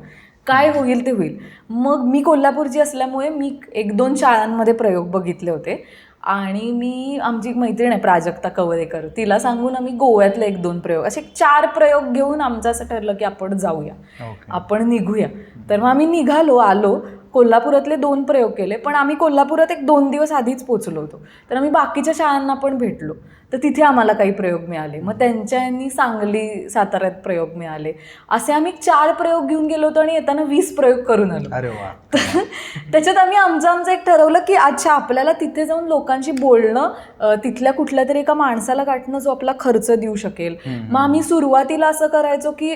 काय होईल ते होईल. मग मी कोल्हापूरची असल्यामुळे मी 1-2 शाळांमध्ये प्रयोग बघितले होते आणि आमची एक मैत्रीण आहे प्राजक्ता कवरेकर, तिला सांगून आम्ही गोव्यातले 1-2 प्रयोग, असे 4 प्रयोग घेऊन आमचं असं ठरलं की आपण जाऊया, आपण निघूया. तर मग आम्ही आलो कोल्हापुरातले 2 प्रयोग केले. पण आम्ही कोल्हापुरात 1-2 दिवस आधीच पोचलो होतो, तर आम्ही बाकीच्या शाळांना पण भेटलो, तर तिथे आम्हाला काही प्रयोग मिळाले. मग त्यांच्यानी सांगली साताऱ्यात प्रयोग मिळाले, असे आम्ही 4 प्रयोग घेऊन गेलो होतो आणि येताना 20 प्रयोग करून आलो. अरे वा. त्याच्यात आम्ही आमचं एक ठरवलं की अच्छा आपल्याला तिथे जाऊन लोकांशी बोलणं, तिथल्या कुठल्या तरी एका माणसाला गाठणं जो आपला खर्च देऊ शकेल. मग आम्ही सुरुवातीला असं करायचो की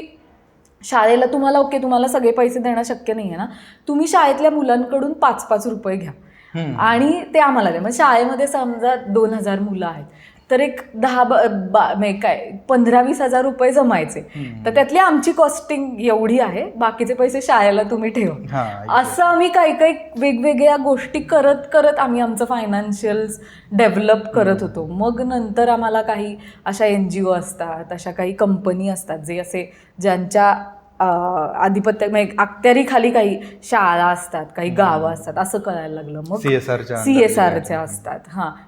शाळेला तुम्हाला सगळे पैसे देणं शक्य नाही आहे ना, तुम्ही शाळेतल्या मुलांकडून 5-5 रुपये घ्या आणि ते आम्हाला द्या. मग शाळेमध्ये समजा 2,000 मुलं आहेत तर एक 15-20 हजार रुपये जमायचे, तर त्यातली आमची कॉस्टिंग एवढी आहे, बाकीचे पैसे शाळेला तुम्ही ठेवा. असं आम्ही काही वेगवेगळ्या गोष्टी करत आम्ही आमचं फायनान्शियल्स डेव्हलप करत होतो. मग नंतर आम्हाला काही अशा NGO असतात, अशा काही कंपनी असतात जे असे ज्यांच्या आधिपत्य अखत्यारीखाली काही शाळा असतात, काही गावं असतात, असं कळायला लागलं. मग CSRच्या असतात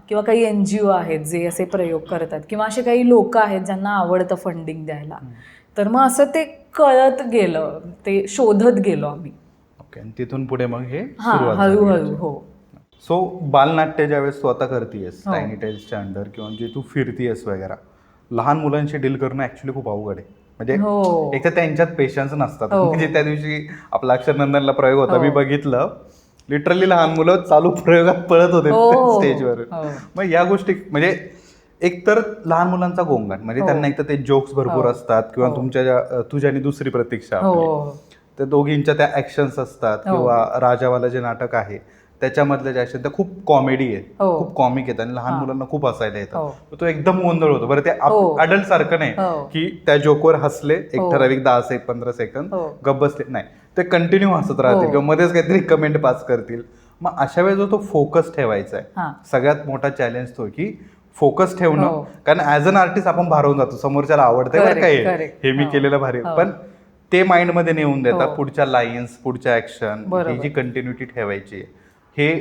किंवा काही NGO आहेत जे असे प्रयोग करतात किंवा असे काही लोक आहेत ज्यांना आवडतं फंडिंग द्यायला. तर मग असं ते कळत गेलं, ते शोधत गेलो आम्ही. ओके. तिथून पुढे मग हे हळूहळू. हो. सो बालनाट्य ज्यावेळेस तू आता करतेयस टायनी टेल्सच्या अंडर किंवा जे तू फिरतीयस वगैरे, लहान मुलांशी डील करणं ऍक्च्युली खूप अवघड आहे. म्हणजे एक तर त्यांच्यात पेशन्स नसतात. म्हणजे त्या दिवशी आपला अक्षरनंदनला प्रयोग होता, मी बघितलं लिटरली लहान मुलं चालू प्रयोगात पळत होते स्टेजवर. मग या गोष्टी म्हणजे एक तर लहान मुलांचा गोंगाट, म्हणजे त्यांना एक तर ते जोक्स भरपूर असतात किंवा तुझ्या आणि दुसरी प्रतीक्षा, त्या दोघींच्या त्या ऍक्शन्स असतात किंवा राजावाला जे नाटक आहे त्याच्यामधल्या ज्या आहेत त्या खूप कॉमेडी आहे, हो. खूप कॉमिक आहेत आणि लहान मुलांना खूप हसायला हो. येतं. तो एकदम गोंधळ होतो. बरं ते हो. अडल्ट सारखं नाही हो. की त्या जोकवर हसले एक हो. ठराविक 10-15 सेकंद हो. गप्प बसले, नाही ते कंटिन्यू हसत राहतील हो. किंवा मध्येच काहीतरी कमेंट पास करतील. मग अशा वेळेस जो तो फोकस ठेवायचा आहे, हां. सगळ्यात मोठा चॅलेंज तो की फोकस ठेवणं. हो. कारण ऍज अन आर्टिस्ट आपण भारावून जातो, समोरच्याला आवडतंय बरं काय Correct. हे मी हो. केलेलं भारी, हो. पण ते माइंडमध्ये नेऊन देता हो. पुढच्या लाईन्स, पुढच्या ऍक्शन, बरोबर. ही जी कंटिन्युटी ठेवायची आहे, हे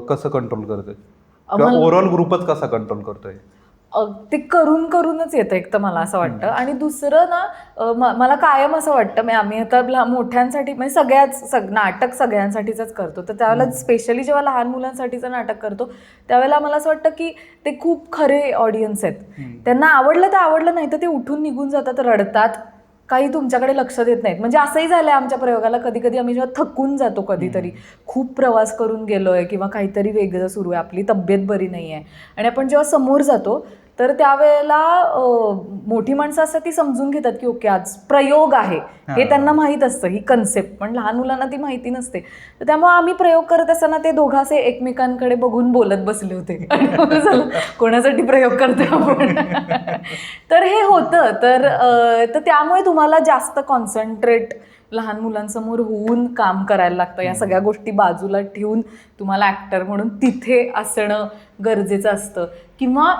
कसं कंट्रोल करतोय किंवा मला- ओव्हरऑल ग्रुपच कसा कंट्रोल करतोय? ते करूनच येतं एक तर मला असं वाटतं. आणि दुसरं ना मला कायम असं वाटतं, म्हणजे आम्ही आता मोठ्यांसाठी म्हणजे नाटक सगळ्यांसाठीच करतो, तर त्यावेळेला स्पेशली जेव्हा लहान मुलांसाठीचं नाटक करतो त्यावेळेला मला असं वाटतं की ते खूप खरे ऑडियन्स आहेत. त्यांना आवडलं तर आवडलं, नाही तर ते उठून निघून जातात, रडतात, काही तुमच्याकडे लक्ष देत नाहीत. म्हणजे असंही झालंय आमच्या प्रयोगाला, कधी कधी आम्ही जेव्हा थकून जातो, कधीतरी खूप प्रवास करून गेलोय किंवा काहीतरी वेगळं सुरू आहे, आपली तब्येत बरी नाही आहे, आणि आपण जेव्हा समोर जातो तर त्यावेळेला मोठी माणसं असतात ती समजून घेतात की ओके आज प्रयोग आहे, हे त्यांना माहीत असतं, ही कन्सेप्ट, पण लहान मुलांना ती माहिती नसते. तर त्यामुळे आम्ही प्रयोग करत असताना ते दोघं असे एकमेकांकडे बघून बोलत बसले होते आणि मग झालं, कोणासाठी प्रयोग करतोय आपण. तर हे होतं. तर त्यामुळे तुम्हाला जास्त कॉन्सन्ट्रेट लहान मुलांसमोर होऊन काम करायला लागतं. या सगळ्या गोष्टी बाजूला ठेवून तुम्हाला ॲक्टर म्हणून तिथे असणं गरजेचं असतं. किंवा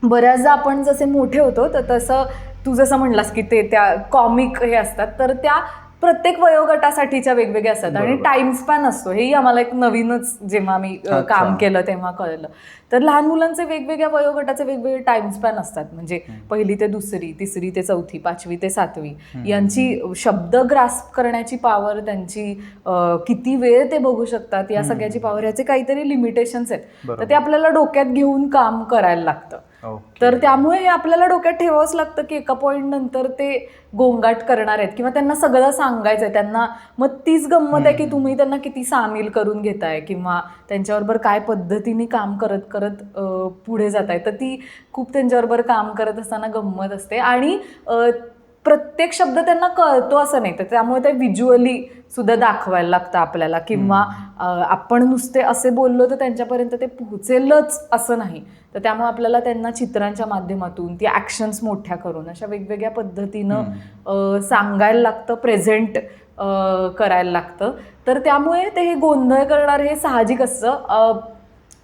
बऱ्याचदा आपण जसे मोठे होतो तर तसं तू जसं म्हणलास की ते त्या कॉमिक हे असतात, तर त्या प्रत्येक वयोगटासाठीच्या वेगवेगळ्या असतात आणि टाइम स्पॅन असतो. हेही आम्हाला एक नवीनच जेव्हा आम्ही काम केलं तेव्हा कळलं. तर लहान मुलांचे वेगवेगळ्या वयोगटाचे वेगवेगळे टाइम स्पॅन असतात. म्हणजे 1ली ते 2री, 3री ते 4थी, 5वी ते 7वी यांची शब्द ग्रास्प करण्याची पॉवर, त्यांची किती वेळ ते बघू शकतात, या सगळ्याची पॉवर, याचे काहीतरी लिमिटेशन्स आहेत. तर ते आपल्याला डोक्यात घेऊन काम करायला लागतं. तर त्यामुळे हे आपल्याला डोक्यात ठेवावंच लागतं की एका पॉईंट नंतर ते गोंगाट करणार आहेत किंवा त्यांना सगळं सांगायचं आहे. त्यांना मग तीच गंमत आहे की तुम्ही त्यांना किती सामील करून घेताय किंवा त्यांच्याबरोबर काय पद्धतीने काम करत करत पुढे जाताय. तर ती खूप त्यांच्याबरोबर काम करत असताना गंमत असते. आणि प्रत्येक शब्द त्यांना कळतो असं नाही, तर त्यामुळे ते व्हिज्युअली सुद्धा दाखवायला लागतं आपल्याला. किंवा आपण नुसते असे बोललो तर त्यांच्यापर्यंत ते पोहोचेलच असं नाही. तर त्यामुळे आपल्याला त्यांना चित्रांच्या माध्यमातून ती ॲक्शन्स मोठ्या करून अशा वेगवेगळ्या पद्धतीनं सांगायला लागतं, प्रेझेंट करायला लागतं. तर त्यामुळे ते हे गोंधळ करणार हे साहजिक असतं.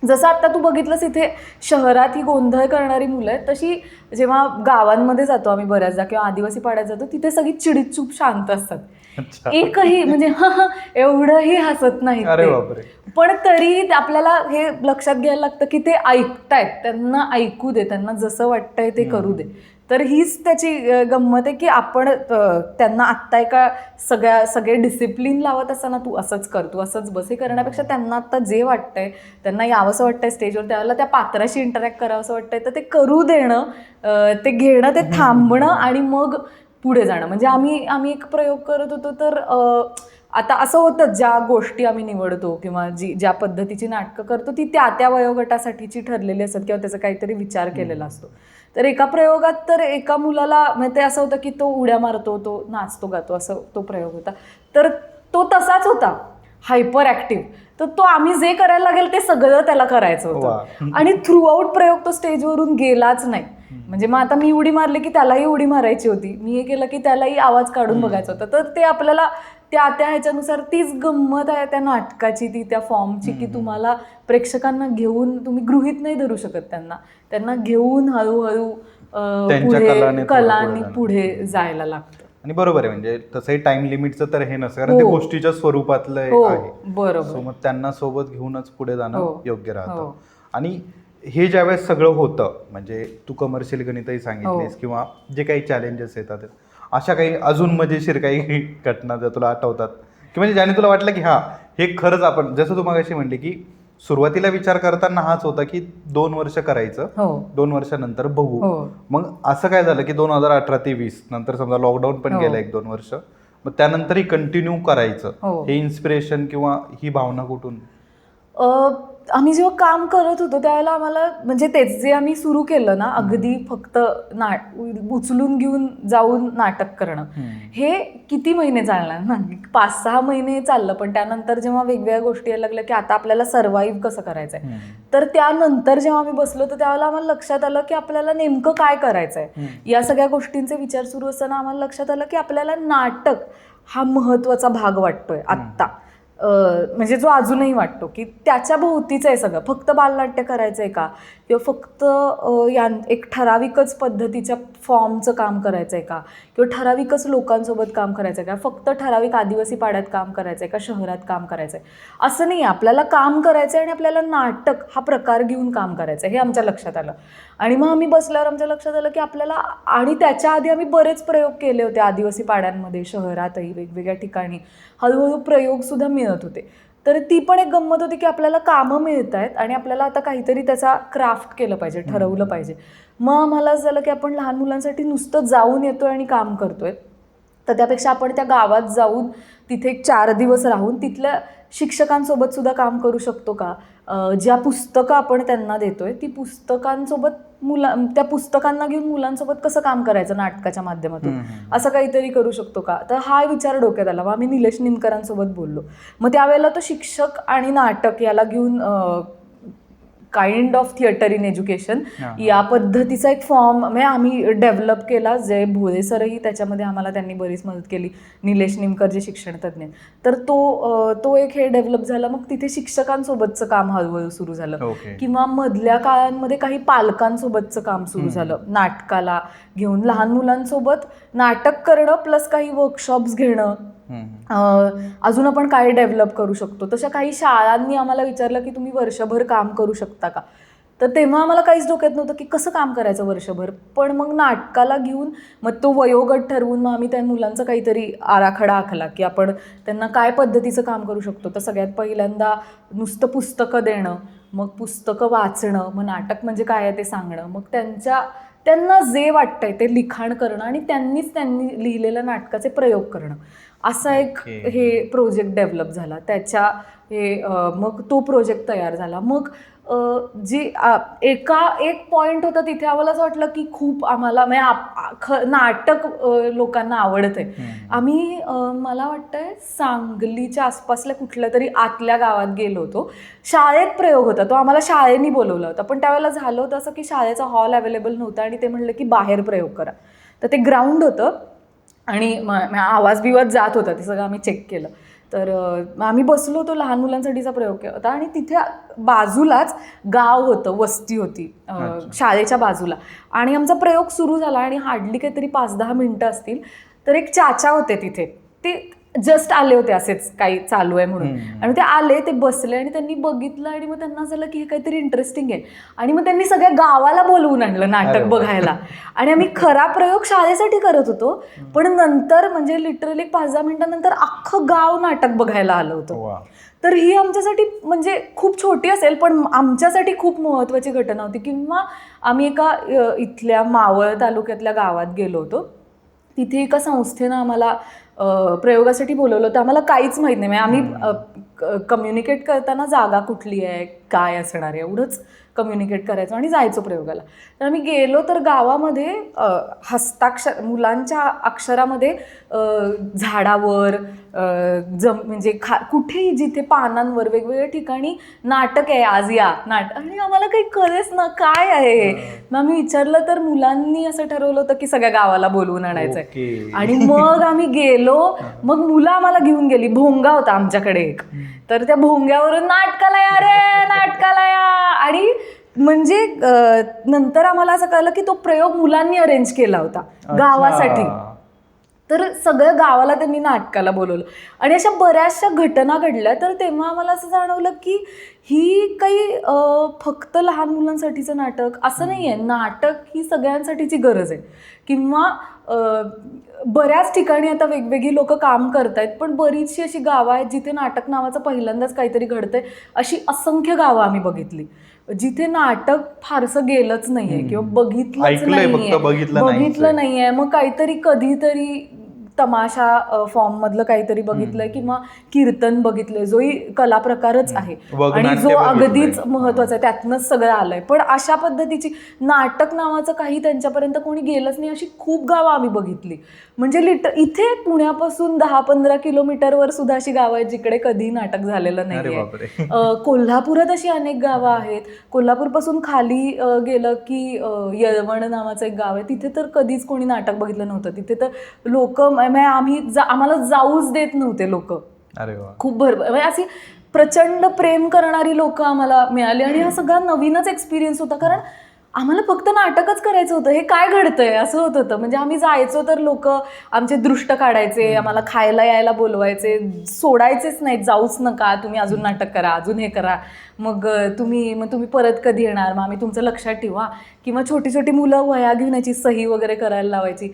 जसं आत्ता तू बघितलंस इथे शहरात ही गोंधळ करणारी मुलं आहेत, तशी जेव्हा गावांमध्ये जातो आम्ही बऱ्याचदा किंवा आदिवासी पाड्यात जातो तिथे सगळी चिडीचूप शांत असतात. एकही म्हणजे एवढंही हसत नाहीत ते. पण तरी आपल्याला हे लक्षात घ्यायला लागतं की ते ऐकतायत, त्यांना ऐकू दे, त्यांना जसं वाटतंय ते करू दे. तर हीच त्याची गंमत आहे की आपण त्यांना आत्ता एका सगळे डिसिप्लिन लावत असताना तू असंच कर, तू असंच बस, हे करण्यापेक्षा त्यांना आत्ता जे वाटतंय, त्यांना यावंसं वाटतंय स्टेजवर, त्यावेळेला त्या पात्राशी इंटरॅक्ट करावं असं वाटतंय, तर ते करू देणं, ते घेणं, ते थांबणं आणि मग पुढे जाणं. म्हणजे आम्ही एक प्रयोग करत होतो, तर आता असं होतं ज्या गोष्टी आम्ही निवडतो किंवा ज्या पद्धतीची नाटकं करतो ती त्या वयोगटासाठीची ठरलेली असतात किंवा त्याचा काहीतरी विचार केलेला असतो. तर एका प्रयोगात तर एका मुलाला म्हणजे ते असं होतं की तो उड्या मारतो, तो नाचतो गातो, असं तो प्रयोग होता. तर तो तसाच होता, हायपर ॲक्टिव्ह. तर तो आम्ही जे करायला लागेल ते सगळं त्याला करायचं होतं आणि थ्रू आउट प्रयोग तो स्टेजवरून गेलाच नाही. म्हणजे मग आता मी उडी मारली की त्यालाही उडी मारायची होती, मी हे केलं की त्यालाही आवाज काढून बघायचा होता. तर ते आपल्याला त्या ह्याच्यानुसार तीच गंमत आहे त्या नाटकाची, ती त्या फॉर्मची, की तुम्हाला प्रेक्षकांना घेऊन तुम्ही गृहीत नाही धरू शकत, त्यांना घेऊन हळूहळू पुढे कलांनी पुढे जायला लागतं. आणि बरोबर आहे, म्हणजे तसंही टाइम लिमिटचं तर हे नसतं, कारण ते गोष्टीच्या स्वरूपातलं आहे. बरोबर. मग त्यांना सोबत घेऊनच पुढे जाणं योग्य राहतं. आणि हे ज्यावेळेस सगळं होतं, म्हणजे तू कमर्शियल गणितही सांगितलीस किंवा जे काही चॅलेंजेस येतात, अशा काही अजून मजेशीर काही घटना ज्या तुला आठवतात की म्हणजे ज्याने तुला वाटलं की हा हे खरंच आपण, जसं तू मगाशी म्हणली की सुरुवातीला विचार करताना हाच होता की 2 वर्ष करायचं, 2 वर्षानंतर बघू. मग असं काय झालं की 2018 ते 20 नंतर समजा लॉकडाऊन पण गेलं 1-2 वर्ष, मग त्यानंतरही कंटिन्यू करायचं, हे इन्स्पिरेशन किंवा ही भावना कुठून? आम्ही जेव्हा काम करत होतो त्यावेळेला आम्हाला म्हणजे तेच जे आम्ही सुरू केलं ना, अगदी फक्त उचलून घेऊन जाऊन नाटक करणं, हे किती महिने चालणार ना, 5-6 महिने चाललं. पण त्यानंतर जेव्हा वेगवेगळ्या गोष्टी यायला लागल्या की आता आपल्याला सर्व्हाइव्ह कसं करायचंय, तर त्यानंतर जेव्हा आम्ही बसलो तर त्यावेळेला आम्हाला लक्षात आलं की आपल्याला नेमकं काय करायचंय. या सगळ्या गोष्टींचे विचार सुरू असताना आम्हाला लक्षात आलं की आपल्याला नाटक हा महत्वाचा भाग वाटतोय आत्ता, म्हणजे जो अजूनही वाटतो की त्याच्या भोवतीचं आहे सगळं. फक्त बालनाट्य करायचं आहे का, किंवा फक्त एक ठराविकच पद्धतीच्या फॉर्मचं काम करायचं आहे का, किंवा ठराविकच लोकांसोबत काम करायचं आहे का, फक्त ठराविक आदिवासी पाड्यात काम करायचं आहे का, शहरात काम करायचं आहे, असं नाही आहे. आपल्याला काम करायचं आहे आणि आपल्याला नाटक हा प्रकार घेऊन काम करायचं आहे, हे आमच्या लक्षात आलं. आणि मग आम्ही बसल्यावर आमच्या लक्षात आलं की आपल्याला, आणि त्याच्या आधी आम्ही बरेच प्रयोग केले होते आदिवासी पाड्यांमध्ये, शहरातही वेगवेगळ्या ठिकाणी हळूहळू प्रयोगसुद्धा मिळत होते. तर ती पण एक गंमत होती की आपल्याला कामं मिळत आहेत आणि आपल्याला आता काहीतरी त्याचा क्राफ्ट केलं पाहिजे, ठरवलं पाहिजे. मग आम्हाला झालं की आपण लहान मुलांसाठी नुसतं जाऊन येतोय आणि काम करतोय, तर त्यापेक्षा आपण त्या गावात जाऊन तिथे 4 दिवस राहून तिथल्या शिक्षकांसोबत सुद्धा काम करू शकतो का, ज्या पुस्तकं आपण त्यांना देतोय ती पुस्तकांसोबत त्या पुस्तकांना घेऊन मुलांसोबत कसं काम करायचं नाटकाच्या माध्यमातून, असं काहीतरी करू शकतो का. तर हा विचार डोक्यात आला. मग आम्ही निलेश निमकरांसोबत बोललो. मग त्यावेळेला तो शिक्षक आणि नाटक याला घेऊन kind of theatre in education या पद्धतीचा एक फॉर्म म्हणजे आम्ही डेव्हलप केला. जय भोळे सरही त्याच्यामध्ये आम्हाला त्यांनी बरीच मदत केली, निलेश निमकर जे शिक्षणतज्ञ. तर तो एक हे डेव्हलप झाला. मग तिथे शिक्षकांसोबतचं काम हळूहळू सुरू झालं, किंवा मधल्या काळांमध्ये काही पालकांसोबतचं काम सुरू झालं, नाटकाला घेऊन लहान मुलांसोबत नाटक करणं प्लस काही वर्कशॉप्स घेणं, अजून आपण काय डेव्हलप करू शकतो. तशा काही शाळांनी आम्हाला विचारलं की तुम्ही वर्षभर काम करू शकता का. तर तेव्हा आम्हाला काहीच डोक्यात नव्हतं की कसं काम करायचं वर्षभर. पण मग नाटकाला घेऊन मग तो वयोगट ठरवून मग आम्ही त्या मुलांचा काहीतरी आराखडा आखला की आपण त्यांना काय पद्धतीचं काम करू शकतो. तर सगळ्यात पहिल्यांदा नुसतं पुस्तकं देणं, मग पुस्तकं वाचणं, मग नाटक म्हणजे काय आहे ते सांगणं, मग त्यांना जे वाटतंय ते लिखाण करणं आणि त्यांनी लिहिलेल्या नाटकाचे प्रयोग करणं, असा एक हे प्रोजेक्ट डेव्हलप झाला. मग तो प्रोजेक्ट तयार झाला. मग एक पॉईंट होता तिथे आम्हाला असं वाटलं की खूप आम्हाला नाटक लोकांना आवडत आहे. आम्ही मला वाटतंय सांगलीच्या आसपासल्या कुठल्या तरी आतल्या गावात गेलो होतो. शाळेत प्रयोग होता, तो आम्हाला शाळेनी बोलवला होता. पण त्यावेळेला झालं होतं असं की शाळेचा हॉल अवेलेबल नव्हता आणि ते म्हणलं की बाहेर प्रयोग करा. तर ते ग्राउंड होतं आणि आवाज बिवाज जात होता, ते सगळं आम्ही चेक केलं. तर आम्ही बसलो होतो, लहान मुलांसाठीचा प्रयोग केला होता आणि तिथे बाजूलाच गाव होतं, वस्ती होती शाळेच्या बाजूला. आणि आमचा प्रयोग सुरू झाला आणि हार्डली काहीतरी 5-10 मिनिटं असतील तर एक चाचा होते तिथे, ते जस्ट आले होते असेच काही चालू आहे म्हणून. आणि ते आले, ते बसले आणि त्यांनी बघितलं आणि मग त्यांना झालं की हे काहीतरी इंटरेस्टिंग आहे. आणि मग त्यांनी सगळ्या गावाला बोलवून आणलं नाटक बघायला. आणि आम्ही खरा प्रयोग शाळेसाठी करत होतो, पण नंतर म्हणजे लिटरली 5-10 मिनिटांनंतर अख्खं गाव नाटक बघायला आलं होतं. तर ही आमच्यासाठी म्हणजे खूप छोटी असेल पण आमच्यासाठी खूप महत्त्वाची घटना होती. किंवा आम्ही एका इथल्या मावळ तालुक्यातल्या गावात गेलो होतो. तिथे एका संस्थेनं आम्हाला प्रयोगासाठी बोलवलं होतं. आम्हाला काहीच माहीत नाही, आम्ही कम्युनिकेट करताना जागा कुठली आहे, काय असणार आहे, एवढंच कम्युनिकेट करायचं आणि जायचो प्रयोगाला. तर आम्ही गेलो तर गावामध्ये हस्ताक्षर मुलांच्या अक्षरामध्ये झाडावर म्हणजे कुठेही जिथे पानांवर वेगवेगळ्या ठिकाणी नाटक आहे, आज या नाटक. आणि आम्हाला काही कळेच ना काय आहे. मग आम्ही विचारलं तर मुलांनी असं ठरवलं होतं की सगळ्या गावाला बोलवून आणायचंय. आणि मग आम्ही गेलो, मग मुलं आम्हाला घेऊन गेली. भोंगा होता आमच्याकडे एक, तर त्या भोंग्यावरून नाटकाला या रे, नाटकाला या. आणि म्हणजे नंतर आम्हाला असं कळलं की तो प्रयोग मुलांनी अरेंज केला होता गावासाठी. तर सगळं गावाला त्यांनी नाटकाला बोलवलं आणि अशा बऱ्याचशा घटना घडल्या. तर तेव्हा आम्हाला असं जाणवलं की ही काही फक्त लहान मुलांसाठीचं नाटक असं नाही आहे. नाटक ही सगळ्यांसाठीची गरज आहे. किंवा बऱ्याच ठिकाणी आता वेगवेगळी लोक काम करतायत, पण बरीचशी अशी गावं आहेत जिथे नाटक नावाचं पहिल्यांदाच काहीतरी घडतंय. अशी असंख्य गावं आम्ही बघितली जिथे नाटक फारसं गेलंच नाहीये किंवा बघितलं नाहीये. मग काहीतरी कधीतरी तमाशा फॉर्म मधलं काहीतरी बघितलंय किंवा कीर्तन बघितलंय, जोही कला प्रकारच आहे आणि जो अगदीच महत्वाचा आहे, त्यातनंच सगळं आलंय. पण अशा पद्धतीची नाटक नावाचं काही त्यांच्यापर्यंत कोणी गेलंच नाही, अशी खूप गावं आम्ही बघितली. म्हणजे इथे पुण्यापासून 10-15 किलोमीटरवर सुद्धा अशी गावं आहेत जिकडे कधी नाटक झालेलं नाहीये. कोल्हापुरात अशी अनेक गावं आहेत. कोल्हापूरपासून खाली गेलं की येळवण नावाचं एक गाव आहे, तिथे तर कधीच कोणी नाटक बघितलं नव्हतं. तिथे तर लोक आम्हाला जाऊच देत नव्हते लोक. खूप म्हणजे अशी प्रचंड प्रेम करणारी लोक आम्हाला मिळाली आणि हा सगळा नवीनच एक्सपिरियन्स होता. कारण आम्हाला फक्त नाटकच करायचं होतं, हे काय घडतंय असं होत होतं. म्हणजे आम्ही जायचो तर लोक आमचे दृष्ट काढायचे, आम्हाला खायला यायला बोलवायचे, सोडायचेच नाहीत, जाऊच नका, तुम्ही अजून नाटक करा, अजून हे करा, मग तुम्ही परत कधी येणार, मग आम्ही तुमचं लक्षात ठेवा. किंवा छोटी छोटी मुलं वह्या घेऊन याची सही वगैरे करायला लावायची.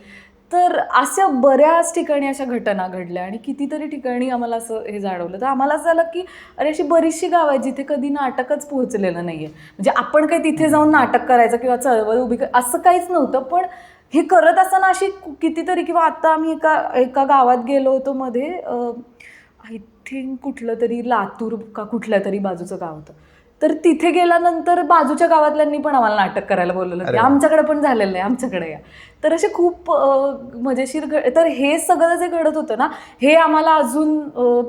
तर अशा बऱ्याच ठिकाणी अशा घटना घडल्या आणि कितीतरी ठिकाणी आम्हाला असं हे जाणवलं. तर आम्हाला असं झालं की अरे अशी बरीचशी गावं आहेत जिथे कधी नाटकच पोहोचलेलं नाहीये. म्हणजे आपण काही तिथे जाऊन नाटक करायचं किंवा चळवळ उभी असं काहीच नव्हतं. पण हे करत असताना अशी कितीतरी, किंवा आता आम्ही एका गावात गेलो होतो मध्ये, आय थिंक कुठलं तरी लातूर का कुठल्या तरी बाजूचं गाव होतं. तर तिथे गेल्यानंतर बाजूच्या गावातल्यांनी पण आम्हाला नाटक करायला बोलवलं की आमच्याकडे पण झालेलं आहे, आमच्याकडे या. तर असे खूप मजेशीर तर हे सगळं जे घडत होतं ना, हे आम्हाला अजून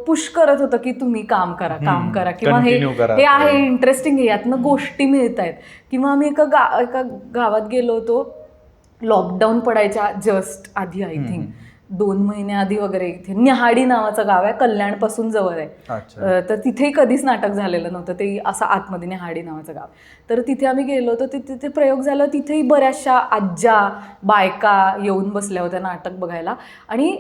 पुश करत होतं की तुम्ही काम करा किंवा हे आहे इंटरेस्टिंग आहे, यातनं गोष्टी मिळत आहेत. किंवा आम्ही एका गावात गेलो होतो लॉकडाऊन पडायच्या जस्ट आधी, आय थिंक 2 महिन्याआधी वगैरे. इथे न्याहाडी नावाचं गाव आहे, कल्याणपासून जवळ आहे. तर तिथेही कधीच नाटक झालेलं नव्हतं, ते असं आतमध्ये न्याहाडी नावाचं गाव. तर तिथे आम्ही गेलो होतो, तिथे प्रयोग झाला. तिथेही बऱ्याचशा आज्या बायका येऊन बसल्या होत्या नाटक बघायला. आणि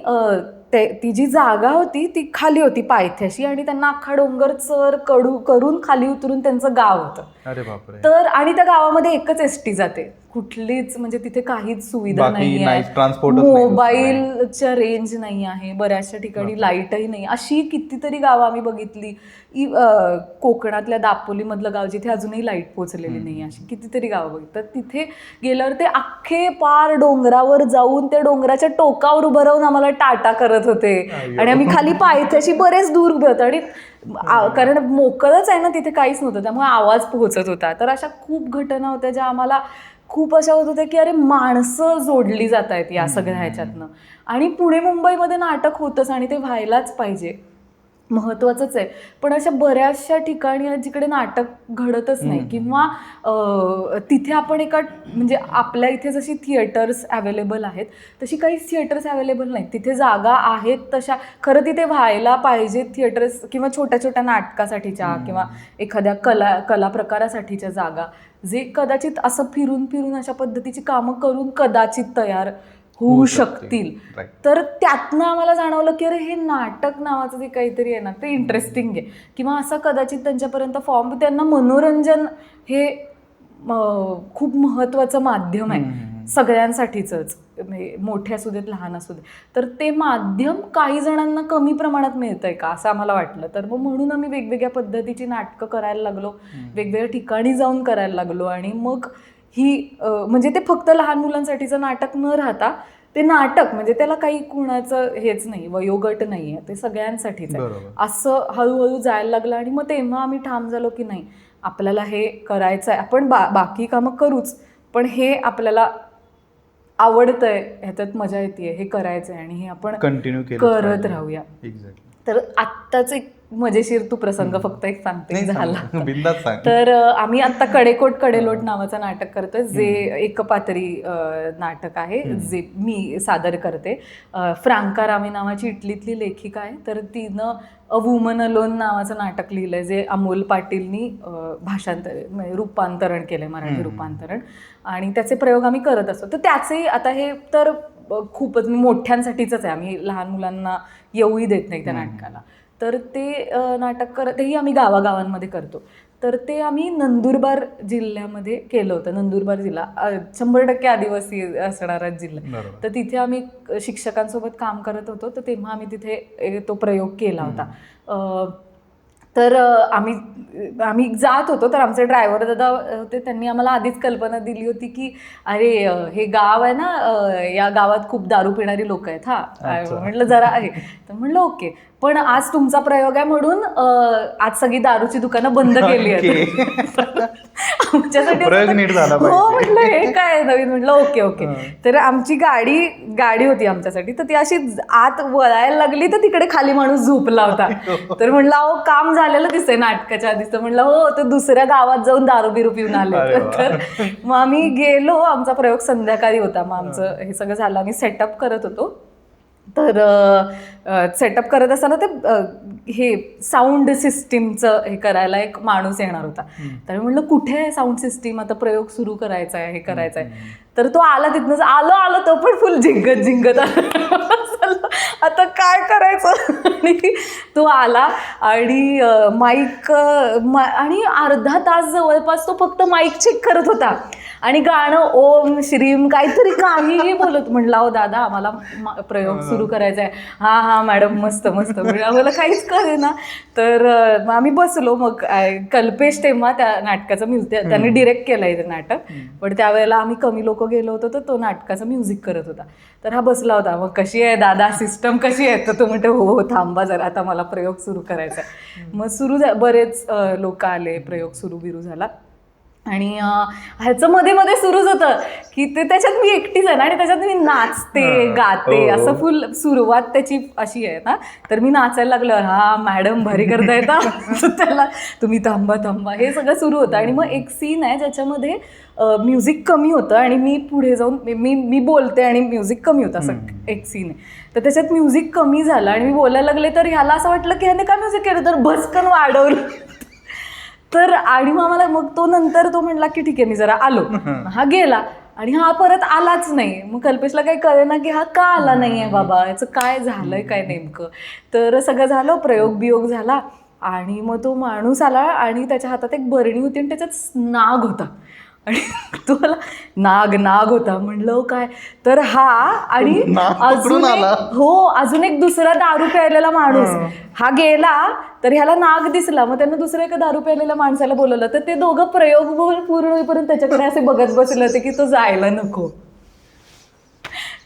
ती जी जागा होती ती खाली होती पायथ्याशी, आणि त्यांना अख्खा डोंगर चर करून खाली उतरून त्यांचं गाव होतं. तर आणि त्या गावामध्ये एकच एसटी जाते, कुठलीच म्हणजे तिथे काहीच सुविधा नाही आहे, मोबाईलच्या रेंज नाही आहे, बऱ्याचशा ठिकाणी लाईटही नाही. अशी कितीतरी गावं आम्ही बघितली. कोकणातल्या दापोलीमधलं गाव जिथे अजूनही लाईट पोहोचलेली नाही, अशी कितीतरी गावं बघितली. तर तिथे गेल्यावर ते अख्खे पार डोंगरावर जाऊन त्या डोंगराच्या टोकावर उभं राहून आम्हाला टाटा करत होते. आणि आम्ही खाली पायथ्याशी बरेच दूर उभे होतो, आणि कारण मोकळंच आहे ना तिथे, काहीच नव्हतं, त्यामुळे आवाज पोहोचत होता. तर अशा खूप घटना होत्या ज्या आम्हाला खूप अशा होत होत्या की अरे माणसं जोडली जात आहेत या सगळ्या ह्याच्यातनं. आणि पुणे मुंबईमध्ये नाटक होतंच आणि ते व्हायलाच पाहिजे, महत्त्वाचंच आहे. पण अशा बऱ्याचशा ठिकाणी आहेत जिकडे नाटक घडतच नाही. किंवा तिथे आपण म्हणजे आपल्या इथे जशी थिएटर्स अवेलेबल आहेत तशी काहीच थिएटर्स अवेलेबल नाहीत. तिथे जागा आहेत तशा, खरं तिथे व्हायला पाहिजेत थिएटर्स, किंवा छोट्या छोट्या नाटकासाठीच्या किंवा एखाद्या कला प्रकारासाठीच्या जागा, जे कदाचित असं फिरून फिरून अशा पद्धतीची कामं करून कदाचित तयार होऊ शकतील. तर त्यातनं आम्हाला जाणवलं की अरे हे नाटक नावाचं जे काहीतरी आहे ना ते इंटरेस्टिंग आहे. किंवा असं कदाचित त्यांच्यापर्यंत फॉर्म, त्यांना मनोरंजन हे खूप महत्त्वाचं माध्यम आहे सगळ्यांसाठीचंच, मोठे असू देत लहान असू देत. तर ते माध्यम काही जणांना कमी प्रमाणात मिळतंय का असं आम्हाला वाटलं. तर मग म्हणून आम्ही वेगवेगळ्या पद्धतीची नाटकं करायला लागलो, वेगवेगळ्या ठिकाणी जाऊन करायला लागलो. आणि मग म्हणजे ते फक्त लहान मुलांसाठीचं नाटक न राहता ते नाटक म्हणजे त्याला काही कुणाचं हेच नाही, वयोगट नाही आहे, ते सगळ्यांसाठीच आहे असं हळूहळू जायला लागलं. आणि मग तेव्हा आम्ही ठाम झालो की नाही, आपल्याला हे करायचं आहे. आपण बाकी कामं करूच, पण हे आपल्याला आवडतंय, ह्याच्यात मजा येते, हे करायचं आहे आणि हे आपण कंटिन्यू करत राहूया. तर आत्ताच एक मजेशीर तू प्रसंग फक्त एक सांगते झाला. तर आम्ही आता कडेकोट कडेलोट नावाचं नाटक करतोय, जे एकपात्री नाटक आहे, जे मी सादर करते. फ्रांका रामी नावाची इटलीतली लेखिका आहे, तर तिनं अ वुमन अलोन नावाचं नाटक लिहिलंय, जे अमोल पाटीलनी रूपांतरण केलंय, मराठी रूपांतरण. आणि त्याचे प्रयोग आम्ही करत असतो. तर त्याचे आता हे तर खूपच मोठ्यांसाठीच आहे, आम्ही लहान मुलांना येऊही देत नाही त्या नाटकाला. तर ते नाटक तेही आम्ही गावागावांमध्ये करतो. तर ते आम्ही नंदुरबार जिल्ह्यामध्ये केलं होतं. नंदुरबार जिल्हा 100% आदिवासी असणारा जिल्हा. तर तिथे आम्ही शिक्षकांसोबत काम करत होतो. तर तेव्हा आम्ही तिथे तो प्रयोग केला होता. तर आम्ही जात होतो, तर आमचे ड्रायव्हर दादा होते, त्यांनी आम्हाला आधीच कल्पना दिली होती की अरे हे गाव आहे ना, या गावात खूप दारू पिणारी लोक आहेत. म्हटलं जरा आहे. तर म्हणलं ओके, पण आज तुमचा प्रयोग आहे म्हणून आज सगळी दारूची दुकानं बंद केली आहेत. आमच्यासाठी हो म्हटलं हे काय नवीन. म्हटलं ओके ओके. तर आमची गाडी होती आमच्यासाठी, तर ती अशी आत वळायला लागली तर तिकडे खाली माणूस झोपला होता. तर म्हटलं अहो काम झालेलं दिसतंय नाटकाच्या आधीच. तर म्हटलं हो, तर दुसऱ्या गावात जाऊन दारू बिरू पिऊन आले. तर मग आम्ही गेलो, आमचा प्रयोग संध्याकाळी होता. मग आमचं हे सगळं झालं, आम्ही सेटअप करत होतो. तर सेटअप करत असताना ते हे साऊंड सिस्टीमचं हे करायला एक माणूस येणार होता. तर म्हणलं कुठे आहे साऊंड सिस्टीम, आता प्रयोग सुरू करायचा आहे, हे करायचं आहे. तर तो आला तिथनंच, आलो तो पण फुल झिंगत आता काय करायचं. आणि तो आला आणि माईक आणि अर्धा तास जवळपास तो फक्त माईक चेक करत होता आणि गाणं ओम श्रीम काहीही बोलत. म्हणलं अहो दादा आम्हाला प्रयोग सुरू करायचा आहे. हा मॅडम मस्त आम्हाला काहीच कळेना. तर आम्ही बसलो. मग कल्पेश तेव्हा त्या नाटकाचं म्युझिक त्यांनी डिरेक्ट केलंय ते नाटक, पण त्यावेळेला आम्ही कमी लोक गेलो होतो, तर तो नाटकाचं म्युझिक करत होता. तर हा बसला होता. मग कशी आहे दादा सिस्टम कशी आहे. तर तो म्हणतो हो थांबा जरा, आता मला प्रयोग सुरू करायचा आहे. मग बरेच लोक आले, प्रयोग सुरू झाला. आणि ह्याचं मध्ये सुरूच होतं की ते त्याच्यात मी एकटीच आहे ना, आणि त्याच्यात मी नाचते गाते असं फुल सुरुवात त्याची अशी आहे ना. तर मी नाचायला लागलो, हा मॅडम भारी करता येतं. त्याला तुम्ही थांबा हे सगळं सुरू होतं. आणि मग एक सीन आहे ज्याच्यामध्ये म्युझिक कमी होतं आणि मी पुढे जाऊन मी बोलते आणि म्युझिक कमी होतं, असं एक सीन आहे. तर त्याच्यात म्युझिक कमी झालं आणि मी बोलायला लागले, तर ह्याला असं वाटलं की ह्याने काय म्युझिक केलं, तर भस्कन वाढवलं. तर आणि मग तो नंतर तो म्हणला की ठीक आहे मी जरा आलो. हा गेला आणि हा परत आलाच नाही. मग कल्पेशला काही कळेना की हा का आला नाहीये बाबा, याचं काय झालंय काय नेमकं. तर सगळं झालं, प्रयोग बियोग झाला आणि मग तो माणूस आला आणि त्याच्या हातात एक बरणी होती आणि त्याच्यात नाग होता. आणि तो नाग होता. म्हणलं काय, तर हा आणि अजून एक दुसरा दारू प्यायलेला माणूस. हा गेला तर ह्याला नाग दिसला, मग त्यानं दुसऱ्या एका दारू प्यायलेल्या माणसाला बोलवलं. तर ते दोघं प्रयोग पूर्ण होईपर्यंत त्याच्याकडे असे बघत बसले होते की तो जायला नको.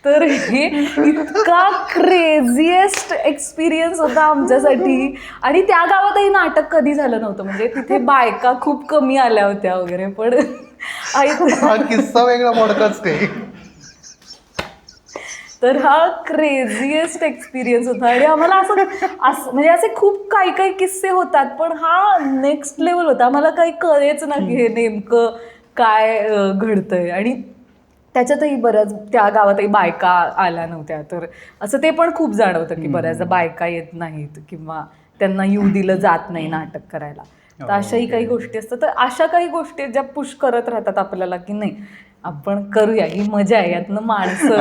तर हे इतका क्रेझिएस्ट एक्सपिरियन्स होता आमच्यासाठी. आणि त्या गावातही नाटक कधी झालं नव्हतं, म्हणजे तिथे बायका खूप कमी आल्या होत्या वगैरे. पण किस्सा वेगळा पॉडकास्ट आहे. तर हा क्रेझिएस्ट एक्सपिरियन्स होता. आणि आम्हाला असं म्हणजे असे खूप काही किस्से होतात, पण हा नेक्स्ट लेवल होता. आम्हाला काही कळेच ना की हे नेमकं काय घडतंय. आणि त्याच्यातही बऱ्याच त्या गावातही बायका आल्या नव्हत्या. तर असं ते पण खूप जाणवतं की बऱ्याचदा बायका येत नाहीत किंवा त्यांना येऊ दिलं जात नाही नाटक करायला. तर अशाही काही गोष्टी असतात. तर अशा काही गोष्टी ज्या पुश करत राहतात आपल्याला की नाही आपण करूया, ही मजा आहे, यातनं माणसं.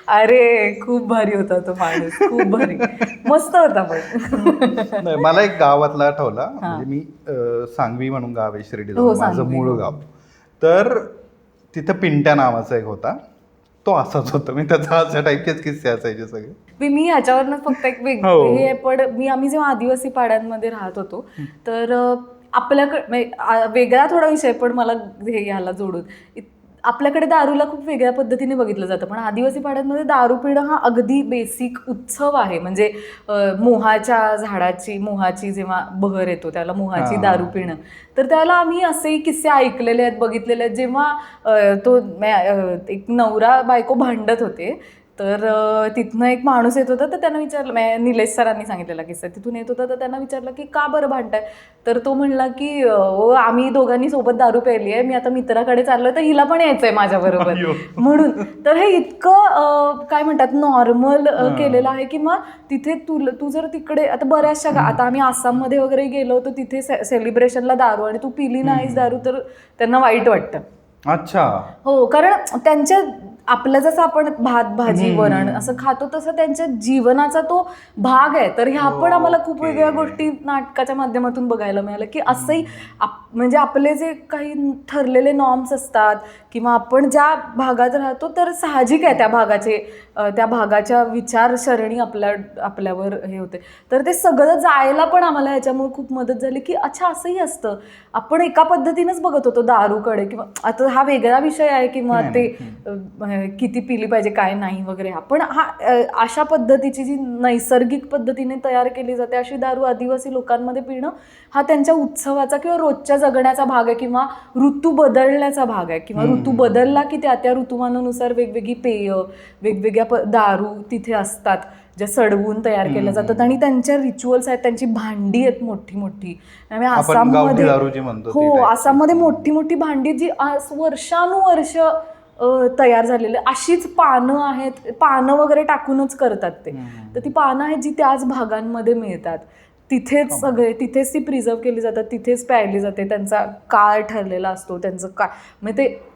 अरे खूप भारी होता तो माणूस, खूप भारी मस्त होता. पण मला एक गावातला आठवला, म्हणजे मी सांगवी म्हणून गाव आहे शिर्डी, माझं मूळ गाव. तर तिथं पिंट्या नावाचा एक होता, तो असाच होता. मी त्याचा अशा टाईपचेच किस्से असायचे सगळे. मी ह्याच्यावरनं फक्त एक हे पण आम्ही जेव्हा आदिवासी पाड्यांमध्ये राहत होतो, तर आपल्याकडे वेगळा थोडा विषय, पण मला हे ह्याला जोडून आपल्याकडे दारूला खूप वेगळ्या पद्धतीने बघितलं जातं. पण आदिवासी पाड्यांमध्ये दारू पिणं हा अगदी बेसिक उत्सव आहे. म्हणजे मोहाची जेव्हा बहर येतो त्याला मोहाची दारू पिणं. तर त्याला आम्ही असेही किस्से ऐकलेले आहेत, बघितलेले आहेत. जेव्हा तो एक नवरा बायको भांडत होते, तर तिथनं एक माणूस येत होता. तर त्यांना विचारलं, निलेश सरांनी सांगितलेला किस्सा, तिथून येत होता. तर त्यांना विचारलं की का बरं भांडताय. तर तो म्हणला की आम्ही दोघांनी सोबत दारू प्यायली आहे, मी आता मित्राकडे चाललोय, तर हिला पण यायचंय माझ्याबरोबर म्हणून. तर हे इतकं काय म्हणतात नॉर्मल केलेलं आहे की मग तिथे तू जर तिकडे आता बऱ्याचशा आता आम्ही आसाममध्ये वगैरे गेलो, तर तिथे सेलिब्रेशनला दारू आणि तू पिली नाहीस दारू तर त्यांना वाईट वाटतं. अच्छा. हो, कारण त्यांच्या आपलं जसं आपण भात भाजी वरण असं खातो तसं त्यांच्या जीवनाचा तो भाग आहे. तर ह्या पण आम्हाला खूप वेगळ्या गोष्टी नाटकाच्या माध्यमातून बघायला मिळालं की असंही म्हणजे आपले जे काही ठरलेले नॉर्म्स असतात किंवा आपण ज्या भागात राहतो तर साहजिक आहे त्या भागाच्या विचारसरणी आपल्यावर हे होते. तर ते सगळं जायला पण आम्हाला ह्याच्यामुळे खूप मदत झाली की अच्छा असंही असतं. आपण एका पद्धतीनेच बघत होतो दारूकडे किंवा आता हा वेगळा विषय आहे किंवा ते किती पिली पाहिजे काय नाही वगैरे. पण अशा पद्धतीची जी नैसर्गिक पद्धतीने तयार केली जाते अशी दारू आदिवासी लोकांमध्ये पिणं हा त्यांच्या उत्सवाचा किंवा रोजच्या जगण्याचा भाग आहे किंवा ऋतू बदलण्याचा भाग आहे किंवा ऋतू बदलला की त्या ऋतुमानानुसार वेगवेगळी पेय वेगवेगळ्या दारू तिथे असतात ज्या सडवून तयार केल्या जातात आणि त्यांच्या रिच्युअल्स आहेत, त्यांची भांडी आहेत मोठी मोठी. आसाममध्ये आसाममध्ये मोठी मोठी भांडी जी वर्षानुवर्ष तयार झालेले अशीच पानं आहेत, पानं वगैरे टाकूनच करतात ते. तर ती पानं आहेत जी त्याच भागांमध्ये मिळतात, तिथेच ती प्रिझर्व केली जातात, तिथेच प्यायली जाते. त्यांचा काळ ठरलेला असतो, त्यांचं काय म्हणजे ते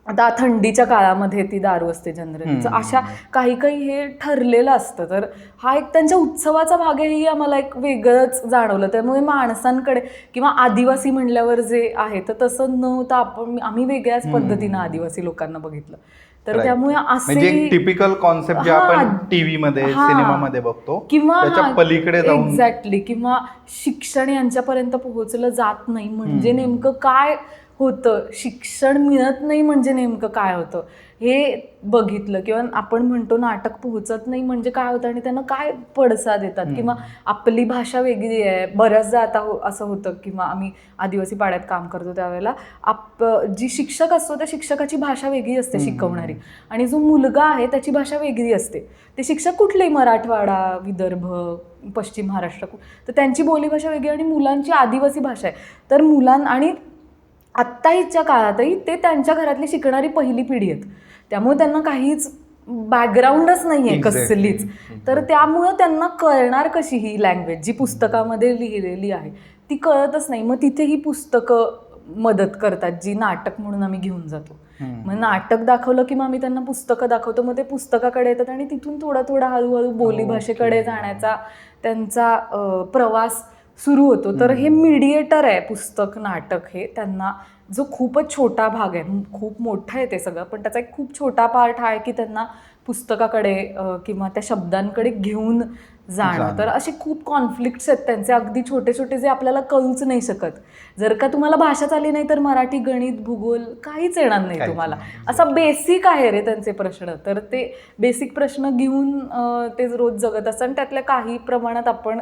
आता थंडीच्या काळामध्ये ती दारू असते जनरली. अशा काही हे ठरलेलं असतं. तर हा एक त्यांच्या उत्सवाचा भाग आहे ही आम्हाला एक वेगळंच जाणवलं. त्यामुळे माणसांकडे किंवा आदिवासी म्हणल्यावर जे आहे तर तसं नव्हतं. आम्ही वेगळ्याच पद्धतीनं आदिवासी लोकांना बघितलं. तर त्यामुळे असे टिपिकल कॉन्सेप्ट जे आपण टीव्ही मध्ये सिनेमामध्ये बघतो किंवा पलीकडे जाऊन एक्झॅक्टली किंवा शिक्षण यांच्यापर्यंत पोहोचलं जात नाही म्हणजे नेमकं काय होतं, शिक्षण मिळत नाही म्हणजे नेमकं काय होतं हे बघितलं. किंवा आपण म्हणतो नाटक पोहोचत नाही म्हणजे काय होतं आणि त्यांना काय पडसाद येतात किंवा आपली भाषा वेगळी आहे. बऱ्याचदा आता असं होतं किंवा आम्ही आदिवासी पाड्यात काम करतो त्यावेळेला जी शिक्षक असतो त्या शिक्षकाची भाषा वेगळी असते शिकवणारी आणि जो मुलगा आहे त्याची भाषा वेगळी असते. ते शिक्षक कुठलेही मराठवाडा, विदर्भ, पश्चिम महाराष्ट्र तर त्यांची बोलीभाषा वेगळी आणि मुलांची आदिवासी भाषा आहे. तर आणि आत्ताहीच्या काळातही ते त्यांच्या घरातली शिकणारी पहिली पिढी आहेत, त्यामुळे त्यांना काहीच बॅकग्राऊंडच नाही आहे कसलीच. तर त्यामुळं त्यांना कळणार कशी ही लँग्वेज जी पुस्तकामध्ये लिहिलेली आहे ती कळतच नाही. मग तिथे ही पुस्तकं मदत करतात जी नाटक म्हणून आम्ही घेऊन जातो. मग नाटक दाखवलं की मग आम्ही त्यांना पुस्तकं दाखवतो, मग ते पुस्तकाकडे येतात आणि तिथून थोडा हळूहळू बोलीभाषेकडे जाण्याचा त्यांचा प्रवास सुरू होतो. तर हे मीडिएटर आहे पुस्तक नाटक हे. त्यांना जो खूपच छोटा भाग आहे, खूप मोठं आहे ते सगळं, पण त्याचा एक खूप छोटा पार्ट हा आहे की त्यांना पुस्तकाकडे किंवा त्या शब्दांकडे घेऊन जाणं. तर असे खूप कॉन्फ्लिक्ट्स आहेत त्यांचे अगदी छोटे छोटे जे आपल्याला कळूच नाही शकत. जर का तुम्हाला भाषाच आली नाही तर मराठी, गणित, भूगोल काहीच येणार नाही तुम्हाला. असा बेसिक आहे रे त्यांचे प्रश्न. तर ते बेसिक प्रश्न घेऊन ते रोज जगत असतात आणि त्यातल्या काही प्रमाणात आपण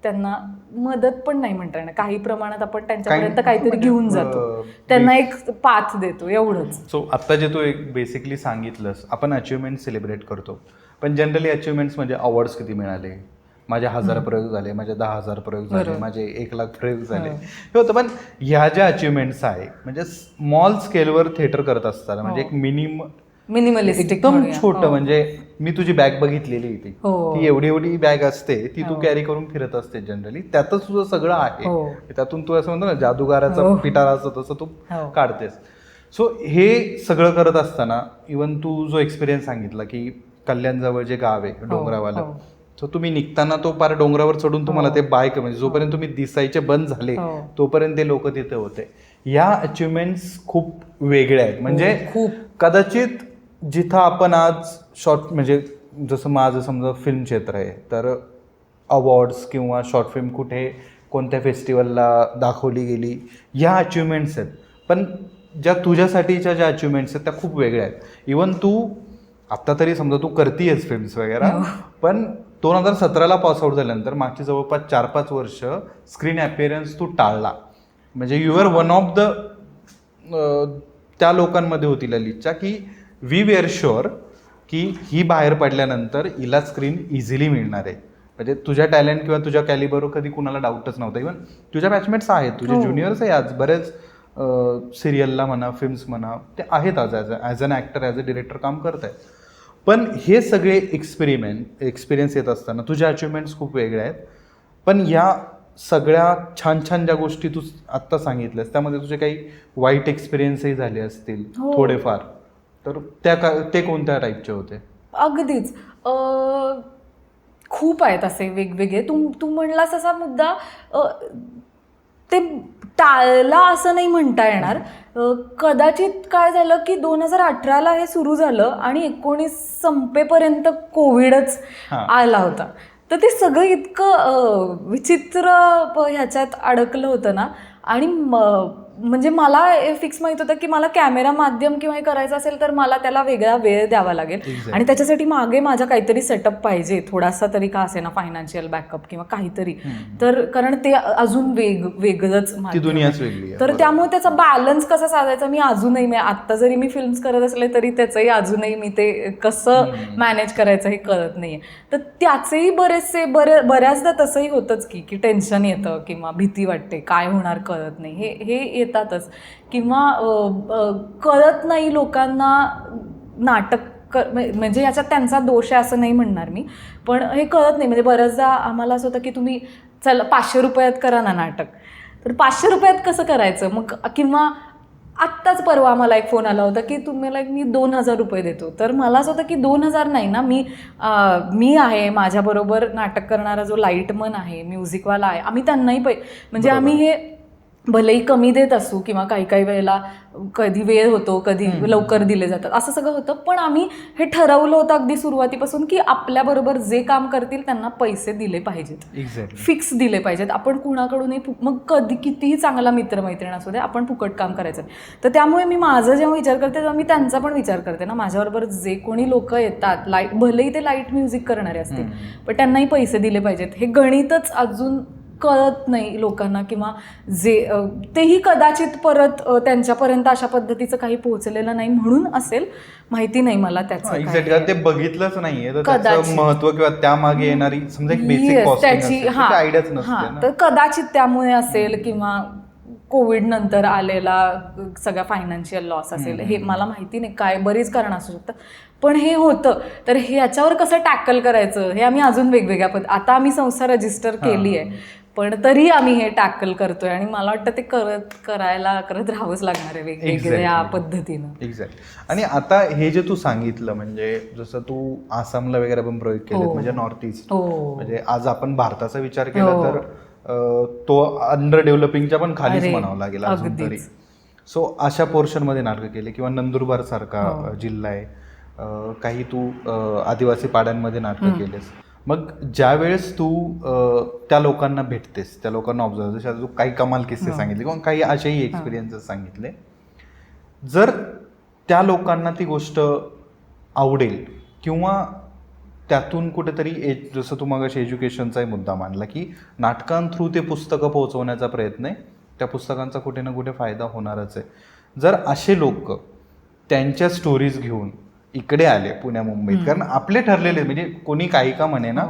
त्यांना मदत पण नाही म्हणता येणार, काही प्रमाणात आपण त्यांच्यापर्यंत काहीतरी घेऊन जातो, त्यांना एक पाथ देतो, एवढंच. सो आत्ता जे तू एक बेसिकली सांगितलंस, आपण अचिव्हमेंट सेलिब्रेट करतो, पण जनरली अचिव्हमेंट्स म्हणजे अवॉर्ड्स किती मिळाले, माझे 1000 प्रयोग झाले, माझे 10,000 प्रयोग झाले, माझे 1,00,000 प्रयोग झाले, हे होतं. पण ह्या ज्या अचिव्हमेंट्स आहे म्हणजे स्मॉल स्केलवर थिएटर करत असतात, म्हणजे एक मिनिमलिस्टिक एकदम छोटं. म्हणजे मी तुझी बॅग बघितलेली ती एवढी बॅग असते, ती तू कॅरी करून फिरत असते जनरली, त्यातच तुझं सगळं आहे, त्यातून तू असं म्हणतो ना जादूगाराचा पिटारा असतो तसं तू काढतेस. सो हे सगळं करत असताना इवन तू जो एक्सपिरियन्स सांगितला की कल्याणजवळ जे गाव आहे डोंगरावाला, सो तुम्ही निघताना तो पार डोंगरावर चढून तुम्हाला ते बाईक म्हणजे जोपर्यंत तुम्ही दिसायचे बंद झाले तोपर्यंत ते लोक तिथे होते. या अचिव्हमेंट्स खूप वेगळ्या आहेत. म्हणजे कदाचित जिथं आपण आज शॉर्ट म्हणजे जसं माझं समजा फिल्म क्षेत्र आहे तर अवॉर्ड्स किंवा शॉर्ट फिल्म कुठे कोणत्या फेस्टिवलला दाखवली गेली या अचिव्हमेंट्स आहेत, पण ज्या तुझ्यासाठीच्या ज्या अचिव्हमेंट्स आहेत त्या खूप वेगळ्या आहेत. इवन तू आत्ता तरी समजा तू करतीयस फिल्म्स वगैरे, पण 2017ला पासआउट झाल्यानंतर मागची जवळपास 4-5 वर्ष स्क्रीन ॲपिअरन्स तू टाळला. म्हणजे you are one of the त्या लोकांमध्ये होती ललितच्या की वी वेअर शुअर की ही बाहेर पडल्यानंतर हिला स्क्रीन इझिली मिळणार आहे. म्हणजे तुझ्या टॅलेंट किंवा तुझ्या कॅलिबरवर कधी कुणाला डाऊटच नव्हता. इव्हन तुझ्या बॅचमेट्स आहेत, तुझे ज्युनियर्स आहे आज बरेच सिरियलला म्हणा, फिल्म्स म्हणा, ते आहेत आज as an actor, as a director काम करत आहेत. पण हे सगळे एक्सपिरियन्स येत असताना तुझ्या अचिव्हमेंट्स खूप वेगळ्या आहेत. पण या सगळ्या छान छान ज्या गोष्टी तू आत्ता सांगितल्यास त्यामध्ये तुझे काही वाईट एक्सपिरियन्सही झाले असतील थोडेफार, तर ते कोणत्या टाईपचे होते? अगदीच खूप आहेत असे वेगवेगळे. तू म्हणलास असा मुद्दा, ते टाळला असं नाही म्हणता येणार. कदाचित काय झालं की 2018ला हे सुरू झालं आणि 19 संपेपर्यंत कोविडच आला होता. तर ते सगळं इतकं विचित्र ह्याच्यात अडकलं होतं ना. आणि म्हणजे मला फिक्स माहीत होतं की मला कॅमेरा माध्यम किंवा हे करायचं असेल तर मला त्याला वेगळा वेळ द्यावा लागेल. आणि त्याच्यासाठी मागे माझा काहीतरी सेटअप पाहिजे, थोडासा तरी का असे ना, फायनान्शियल बॅकअप किंवा काहीतरी. तर कारण ते अजून वेगळंच दुनियाच वेगळी आहे. तर त्यामुळे त्याचा बॅलन्स कसा साधायचा मी अजूनही, आत्ता जरी मी फिल्म्स करत असले तरी त्याचंही अजूनही मी ते कसं मॅनेज करायचं हे कळत नाहीये. तर त्याचेही बऱ्याचदा तसंही होतंच की टेन्शन येतं किंवा भीती वाटते, काय होणार कळत नाही, हे येतातच. किंवा कळत नाही लोकांना नाटक म्हणजे याच्यात त्यांचा दोष आहे असं नाही म्हणणार मी, पण हे कळत नाही. म्हणजे बऱ्याचदा आम्हाला असं होतं की तुम्ही चला 500 रुपयात करा ना नाटक, तर 500 रुपयात कसं करायचं मग. किंवा आत्ताच परवा मला एक फोन आला होता की तुम्हाला मी 2000 रुपये देतो. तर मला असं होतं की 2000 नाही ना, मी आहे, माझ्याबरोबर नाटक करणारा जो लाईटमन आहे, म्युझिकवाला आहे, आम्ही त्यांनाही म्हणजे आम्ही हे भलेही कमी देत असू किंवा काही वेळेला कधी वेळ होतो, कधी लवकर दिले जातात, असं सगळं होतं. पण आम्ही हे ठरवलं होतं अगदी सुरुवातीपासून की आपल्याबरोबर जे काम करतील त्यांना पैसे दिले पाहिजेत, फिक्स दिले पाहिजेत. आपण कुणाकडूनही मग कितीही चांगला मित्रमैत्रीण असू दे, आपण फुकट काम करायचं. तर त्यामुळे मी माझं जेव्हा विचार करते तेव्हा मी त्यांचा पण विचार करते ना. माझ्याबरोबर जे कोणी लोक येतात, भलेही ते लाईट म्युझिक करणारे असतील, पण त्यांनाही पैसे दिले पाहिजेत. हे गणितच अजून कळत नाही लोकांना, किंवा तेही कदाचित परत त्यांच्यापर्यंत अशा पद्धतीचं काही पोहोचलेलं नाही म्हणून असेल, माहिती नाही मला त्याचं. एक्झॅक्टली, ते बघितलंच नाहीये त्याचं महत्व किंवा त्यामागे येणारी समजा एक बेसिक त्याची आयडियाच नसते. तर कदाचित त्यामुळे असेल, किंवा कोविड नंतर आलेला सगळा फायनान्शियल लॉस असेल, हे मला माहिती नाही. काय बरीच कारण असू शकतात, पण हे होतं. तर हे याच्यावर कसं टॅकल करायचं हे आम्ही अजून वेगवेगळ्या आता आम्ही संस्था रजिस्टर केली आहे, पण तरी आम्ही हे टॅकल करतोय. आणि मला वाटतं ते करत राहावंच लागणार आहे वेगवेगळ्या पद्धतीनं. एक्झॅक्टली. आणि आता हे जे तू सांगितलं, म्हणजे जसं तू आसामला वगैरे पण प्रयोग केले, म्हणजे नॉर्थ ईस्ट, म्हणजे आज आपण भारताचा विचार केला तर तो अंडर डेव्हलपिंगच्या पण खालीच म्हणावं लागेल अजून तरी. सो अशा पोर्शनमध्ये नाटकं केले, किंवा नंदुरबार सारखा जिल्हा आहे, काही तू आदिवासी पाड्यांमध्ये नाटकं केलेस. मग ज्या वेळेस तू त्या लोकांना भेटतेस, त्या लोकांना ऑब्झर्व, जसे तू काही कमाल किस्से सांगितले किंवा काही असेही एक्सपिरियन्सेस सांगितले, जर त्या लोकांना ती गोष्ट आवडेल किंवा त्यातून कुठेतरी जसं तू मगाशी एज्युकेशनचाही मुद्दा मांडला की नाटकांथ्रू ते पुस्तकं पोहोचवण्याचा प्रयत्न आहे, त्या पुस्तकांचा कुठे ना कुठे फायदा होणारच आहे. जर असे लोक त्यांच्या स्टोरीज घेऊन इकडे आले पुण्या मुंबईत, कारण आपले ठरलेले, म्हणजे कोणी काही का म्हणे ना,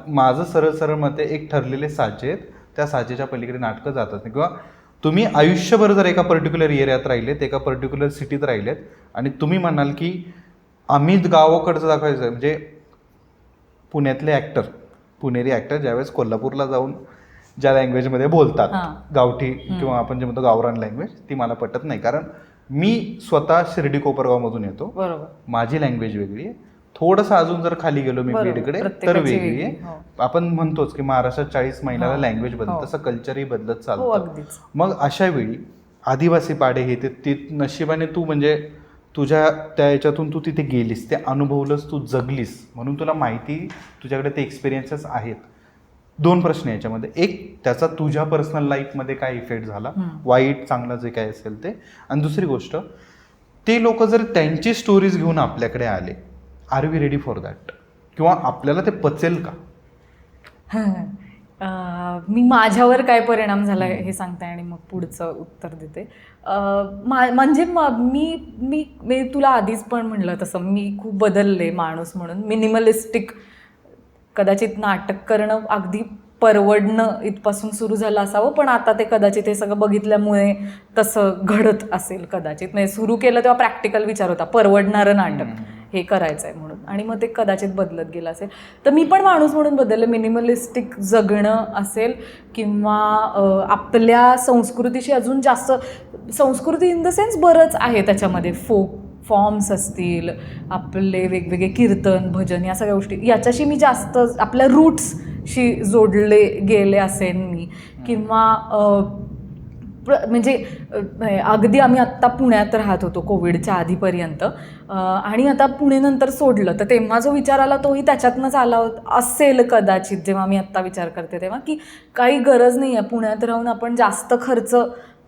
माझं सरळ मत आहे, एक ठरलेले साचे आहेत, त्या साचेच्या पलीकडे नाटकं जातात नाही. किंवा तुम्ही आयुष्यभर जर एका पर्टिक्युलर एरियात राहिलेत, एका पर्टिक्युलर सिटीत राहिलेत, आणि तुम्ही म्हणाल की आम्ही गावाकडचं दाखवायचं, म्हणजे पुण्यातले ॲक्टर, पुणेरी ॲक्टर ज्यावेळेस कोल्हापूरला जाऊन ज्या लँग्वेजमध्ये बोलतात, गावठी किंवा आपण जे म्हणतो गावरान लँग्वेज, ती मला पटत नाही. कारण मी स्वतः शिर्डी कोपरगावमधून येतो, माझी लँग्वेज वेगळी आहे. थोडंसं अजून जर खाली गेलो मी बीडकडे तर वेगळी आहे. आपण म्हणतोच की महाराष्ट्रात 40 महिन्याला लँग्वेज बदलत, तसं कल्चरही बदलत चालतं. मग अशा वेळी आदिवासी पाडे हे ते नशिबाने तू, म्हणजे तुझ्या त्या याच्यातून तू तिथे गेलीस, ते अनुभवलंस, तू जगलीस, म्हणून तुला माहिती, तुझ्याकडे ते एक्सपिरियन्सेस आहेत. 2 प्रश्न याच्यामध्ये, एक त्याचा तुझ्या पर्सनल लाईफमध्ये काय इफेक्ट झाला, वाईट चांगला जे काय असेल ते, आणि दुसरी गोष्ट, ते लोक जर त्यांची स्टोरीज घेऊन आपल्याकडे आले, are we ready for that, किंवा आपल्याला ते पचेल का? मी माझ्यावर काय परिणाम झाला हे सांगते आणि मग पुढचं उत्तर देते. म्हणजे मी तुला आधीच पण म्हणलं तसं मी खूप बदलले माणूस म्हणून. मिनिमलिस्टिक, कदाचित नाटक करणं अगदी परवडणं इथपासून सुरू झालं असावं, पण आता ते कदाचित हे सगळं बघितल्यामुळे तसं घडत असेल कदाचित. म्हणजे सुरू केलं तेव्हा प्रॅक्टिकल विचार होता, परवडणारं नाटक हे करायचं आहे म्हणून, आणि मग ते कदाचित बदलत गेलं असेल. तर मी पण माणूस म्हणून बदलले. मिनिमलिस्टिक जगणं असेल, किंवा आपल्या संस्कृतीशी अजून जास्त, संस्कृती इन द सेन्स बरंच आहे त्याच्यामध्ये, फॉर्म्स असतील, आपले वेगवेगळे कीर्तन भजन या सगळ्या गोष्टी याच्याशी मी जास्त आपल्या रूट्सशी जोडले गेले असेन मी. किंवा म्हणजे अगदी आम्ही आत्ता पुण्यात राहत होतो कोविडच्या आधीपर्यंत, आणि आता पुणे नंतर सोडलं, तर तेव्हा जो विचार आला तोही त्याच्यातनंच आला असेल कदाचित, जेव्हा मी आत्ता विचार करते तेव्हा, की काही गरज नाही आहे पुण्यात राहून आपण जास्त खर्च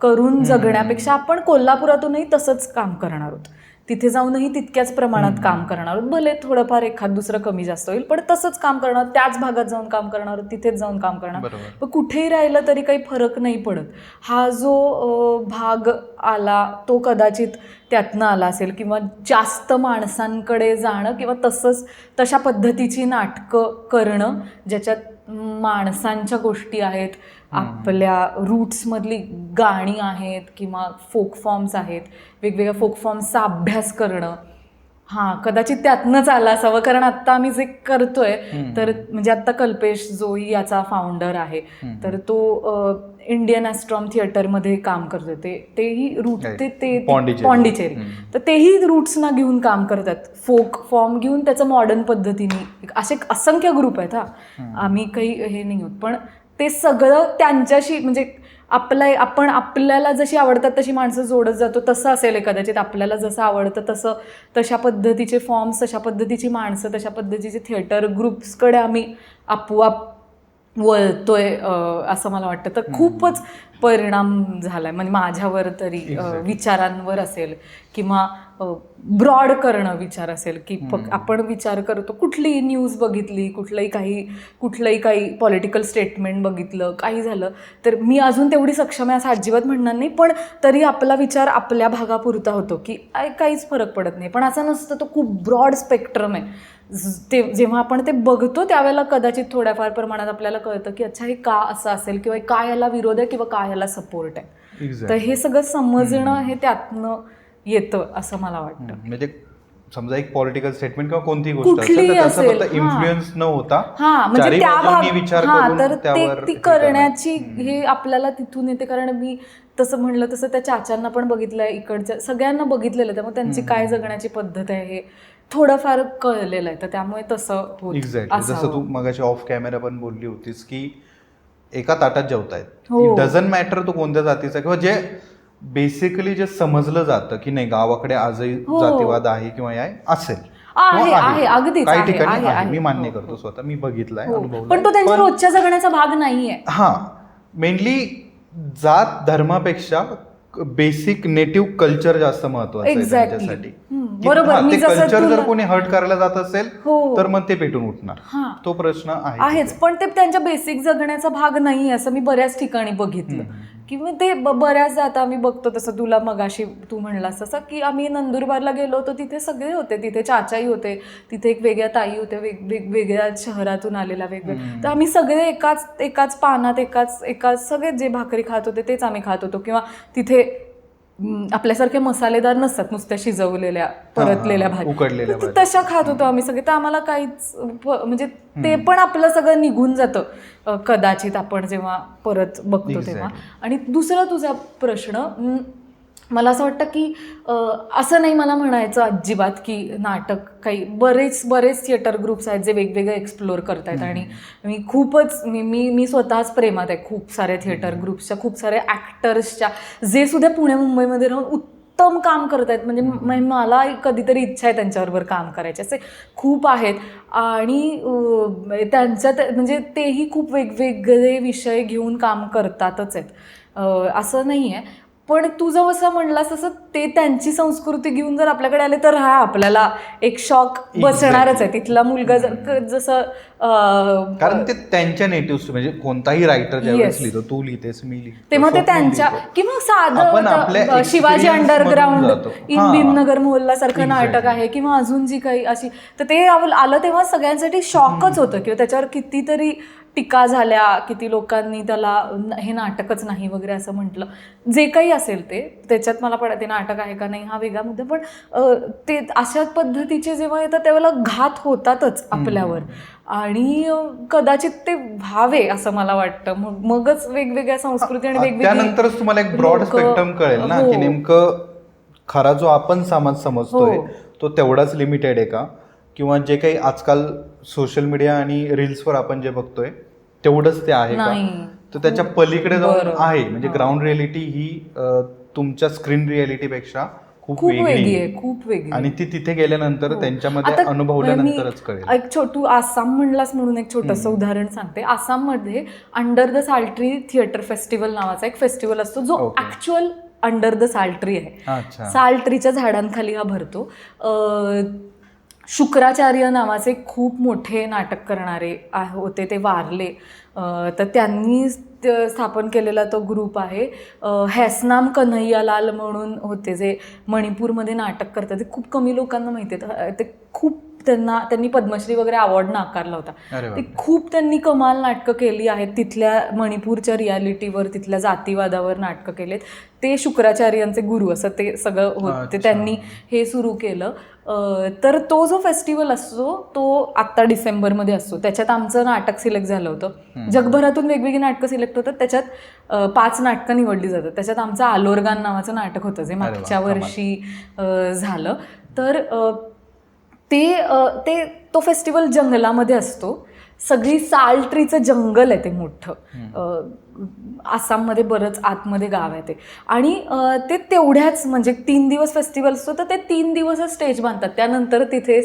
करून जगण्यापेक्षा आपण कोल्हापुरातूनही तसंच काम करणार आहोत, तिथे जाऊनही तितक्याच प्रमाणात काम करणार आहोत, भले थोडंफार एखाद दुसरं कमी जास्त होईल पण तसंच काम करणार, त्याच भागात जाऊन काम करणार, तिथेच जाऊन काम करणार, पण कुठेही राहिलं तरी काही फरक नाही पडत. हा जो भाग आला तो कदाचित त्यातनं आला असेल, किंवा जास्त माणसांकडे जाणं किंवा तशा पद्धतीची नाटकं करणं ज्याच्यात माणसांच्या गोष्टी आहेत, आपल्या रूट्समधली गाणी आहेत किंवा फोक फॉर्म्स आहेत, वेगवेगळ्या फोक फॉर्म्सचा अभ्यास करणं, हां कदाचित त्यातनंच आला असावं. कारण आत्ता आम्ही जे करतोय तर म्हणजे आत्ता कल्पेश जोई याचा फाउंडर आहे, तर तो इंडियन ॲस्ट्रॉम थिएटरमध्ये काम करतो, तेही रूट ते पॉंडिचेरी, तर तेही रूट्सना घेऊन काम करतात, फोक फॉर्म घेऊन त्याचं मॉडर्न पद्धतीने. असे असंख्य ग्रुप आहेत, आम्ही काही हे नाही होत, पण ते सगळं त्यांच्याशी म्हणजे आपल्याला जशी आवडतात तशी माणसं जोडत जातो, तसं असेल कदाचित. आपल्याला जसं आवडतं तशा पद्धतीचे फॉर्म्स, तशा पद्धतीची माणसं, तशा पद्धतीचे थिएटर ग्रुप्सकडे आम्ही आपोआप वळतोय असं मला वाटतं. तर खूपच परिणाम झालाय म्हणजे माझ्यावर तरी, विचारांवर असेल किंवा ब्रॉड करणं विचार असेल, की आपण विचार करतो, कुठलीही न्यूज बघितली, कुठलंही काही पॉलिटिकल स्टेटमेंट बघितलं, काही झालं तर मी अजून तेवढी सक्षम आहे असं अजिबात म्हणणार नाही, पण तरी आपला विचार आपल्या भागापुरता होतो की काहीच फरक पडत नाही. पण असं नसतं, तो खूप ब्रॉड स्पेक्ट्रम आहे. ते जेव्हा आपण ते बघतो त्यावेळेला कदाचित थोड्याफार प्रमाणात आपल्याला कळतं की अच्छा हे का असं असेल, किंवा काय याला विरोध आहे किंवा काय याला सपोर्ट आहे. तर हे सगळं समजणं हे त्यातनं येतं असं मला वाटतं. म्हणजे समजा एक पॉलिटिकल स्टेटमेंट किंवा कोणतीही गोष्ट असेल, इन्फ्लुएन्स न होता म्हणजे तर ती करण्याची हे आपल्याला तिथून येते. कारण मी तसं म्हणलं तसं त्या चाचांना पण बघितलंय, इकडच्या सगळ्यांना बघितलेलं, त्यामुळे त्यांची काय जगण्याची पद्धत आहे हे थोडंफार कळलेलं आहे, तर त्यामुळे तसं होत. एक्झॅक्टली जसं तू मगाशी ऑफ कॅमेरा पण बोलली होतीस की एका ताटात जेवतायत, इट डझंट मॅटर तो कोणत्या जातीचा, किंवा जे बेसिकली जे समजलं जातं की नाही गावाकडे आजही जातीवाद आहे किंवा असेल अगदी काही ठिकाणी आहे, मी मान्य करतो, स्वतः मी बघितलाय, पण तो त्यांच्या रोजच्या जगण्याचा भाग नाहीये. मेनली जात धर्मापेक्षा बेसिक नेटिव्ह कल्चर जास्त महत्वाचं आहे त्यांच्यासाठी. बरोबर, ते कल्चर जर कोणी हर्ट करायला जात असेल तर मग ते पेटून उठणार, तो प्रश्न आहेच. पण ते त्यांच्या बेसिक जगण्याचा भाग नाही असं मी बऱ्याच ठिकाणी बघितलं, किंवा ते बऱ्याचदा आता आम्ही बघतो. तसं तुला मगाशी तू म्हणलास तसं की आम्ही नंदुरबारला गेलो होतो, तिथे सगळे होते, तिथे चाचाई होते, तिथे एक वेगळ्या ताई होत्या, वेगवेगळ्या शहरातून आलेल्या वेगवेगळ्या, तर आम्ही सगळे एकाच पानात एकाच सगळे जे भाकरी खात होते तेच आम्ही खात होतो. किंवा तिथे आपल्यासारखे मसालेदार नसतात, नुसत्या शिजवलेल्या परतलेल्या भाज्या, तशा खात होतो आम्ही सगळे. तर आम्हाला काहीच म्हणजे ते पण आपलं सगळं निघून जातं कदाचित आपण जेव्हा परत बघतो तेव्हा. आणि दुसरा तुझा प्रश्न, मला असं वाटतं की असं नाही मला म्हणायचं अजिबात की नाटक काही बरेच थिएटर ग्रुप्स आहेत जे वेगवेगळे एक्सप्लोअर करतायत, आणि मी खूपच मी स्वतःच प्रेमात आहे खूप साऱ्या थिएटर ग्रुप्सच्या, खूप साऱ्या ॲक्टर्सच्या, जे सुद्धा पुणे मुंबईमध्ये राहून उत्तम काम करत आहेत. म्हणजे मला कधीतरी इच्छा आहे त्यांच्याबरोबर काम करायची, असे खूप आहेत. आणि त्यांच्यात म्हणजे तेही खूप वेगवेगळे विषय घेऊन काम करतातच आहेत, असं नाही आहे. पण तू जसं म्हणलास तसं ते त्यांची संस्कृती घेऊन जर आपल्याकडे आले तर आपल्याला एक शॉक बसणारच आहे. तिथला मुलगा जसं कारण ते त्यांच्या नेटिव्ह, म्हणजे कोणताही रायटर ज्यावेळेस लिहितो, तू लिहितेस, मी लिहितो, तेव्हा ते त्यांच्या, किंवा साधं शिवाजी अंडरग्राऊंड इन भीमनगर मोहल्ला सारखं नाटक आहे, किंवा अजून जी काही अशी, तर ते आलं तेव्हा सगळ्यांसाठी शॉकच होतं, किंवा त्याच्यावर कितीतरी टीका झाल्या, किती लोकांनी त्याला हे नाटकच नाही वगैरे असं म्हटलं. जे काही असेल त्याच्यात मला ते नाटक आहे का नाही हा वेगळा मुद्दा, पण ते अशा पद्धतीचे जेव्हा येतात त्यावेळेला घात होतातच आपल्यावर, आणि कदाचित ते व्हावे असं मला वाटतं. मगच वेगवेगळ्या संस्कृती आणि वेगवेगळ्या त्यानंतरच तुम्हाला एक ब्रॉड स्पेक्ट्रम कळेल ना की नेमकं खरा जो आपण समाज समजतोय तो तेवढाच लिमिटेड आहे का, किंवा जे काही आजकाल सोशल मीडिया आणि रील्सवर आपण जे बघतोय तेवढंच ते आहे का, तर त्याच्या पलीकडे जाऊन आहे म्हणजे ग्राउंड रियालिटी ही तुमच्या स्क्रीन रियालिटीपेक्षा खूप वेगळी आहे, खूप वेगळी, आणि ती तिथे गेल्यानंतर त्यांच्यामध्ये अनुभवल्यानंतरच कळेल. एक तू आसाम म्हणलास म्हणून एक छोटंसं उदाहरण सांगते. आसाममध्ये अंडर द साल्ट्री थिएटर फेस्टिवल नावाचा एक फेस्टिवल असतो जो ऍक्च्युअल अंडर द साल्ट्री आहे. साल्ट्रीच्या झाडांखाली हा भरतो. शुक्राचार्य नावाचे खूप मोठे नाटक करणारे होते, ते वारले, तर त्यांनी स्थापन केलेला तो ग्रुप आहे. हैसनाम कन्हैयालाल म्हणून होते जे मणिपूरमध्ये नाटक करतात. ते खूप कमी लोकांना माहिती आहे. ते खूप त्यांनी पद्मश्री वगैरे अवॉर्ड नाकारला होता. ते खूप त्यांनी कमाल नाटकं केली आहेत. तिथल्या मणिपूरच्या रियालिटीवर, तिथल्या जातीवादावर नाटकं केलेत. ते शुक्राचार्यांचे गुरु असं ते सगळं होते. त्यांनी हे सुरू केलं. तर तो जो फेस्टिवल असतो तो आत्ता डिसेंबरमध्ये असतो. त्याच्यात आमचं नाटक सिलेक्ट झालं होतं. जगभरातून वेगवेगळी नाटकं सिलेक्ट होतात. त्याच्यात 5 नाटकं निवडली जातात. त्याच्यात आमचं आलोरगान नावाचं नाटक होतं जे मागच्या वर्षी झालं. तर तो फेस्टिवल जंगलामध्ये असतो. सगळी साल ट्रीचं जंगल आहे ते मोठं. आसाममध्ये बरंच आतमध्ये गाव आहे ते. आणि ते तेवढ्याच म्हणजे 3 दिवस फेस्टिवल असतो तर ते 3 दिवसच स्टेज बांधतात. त्यानंतर तिथे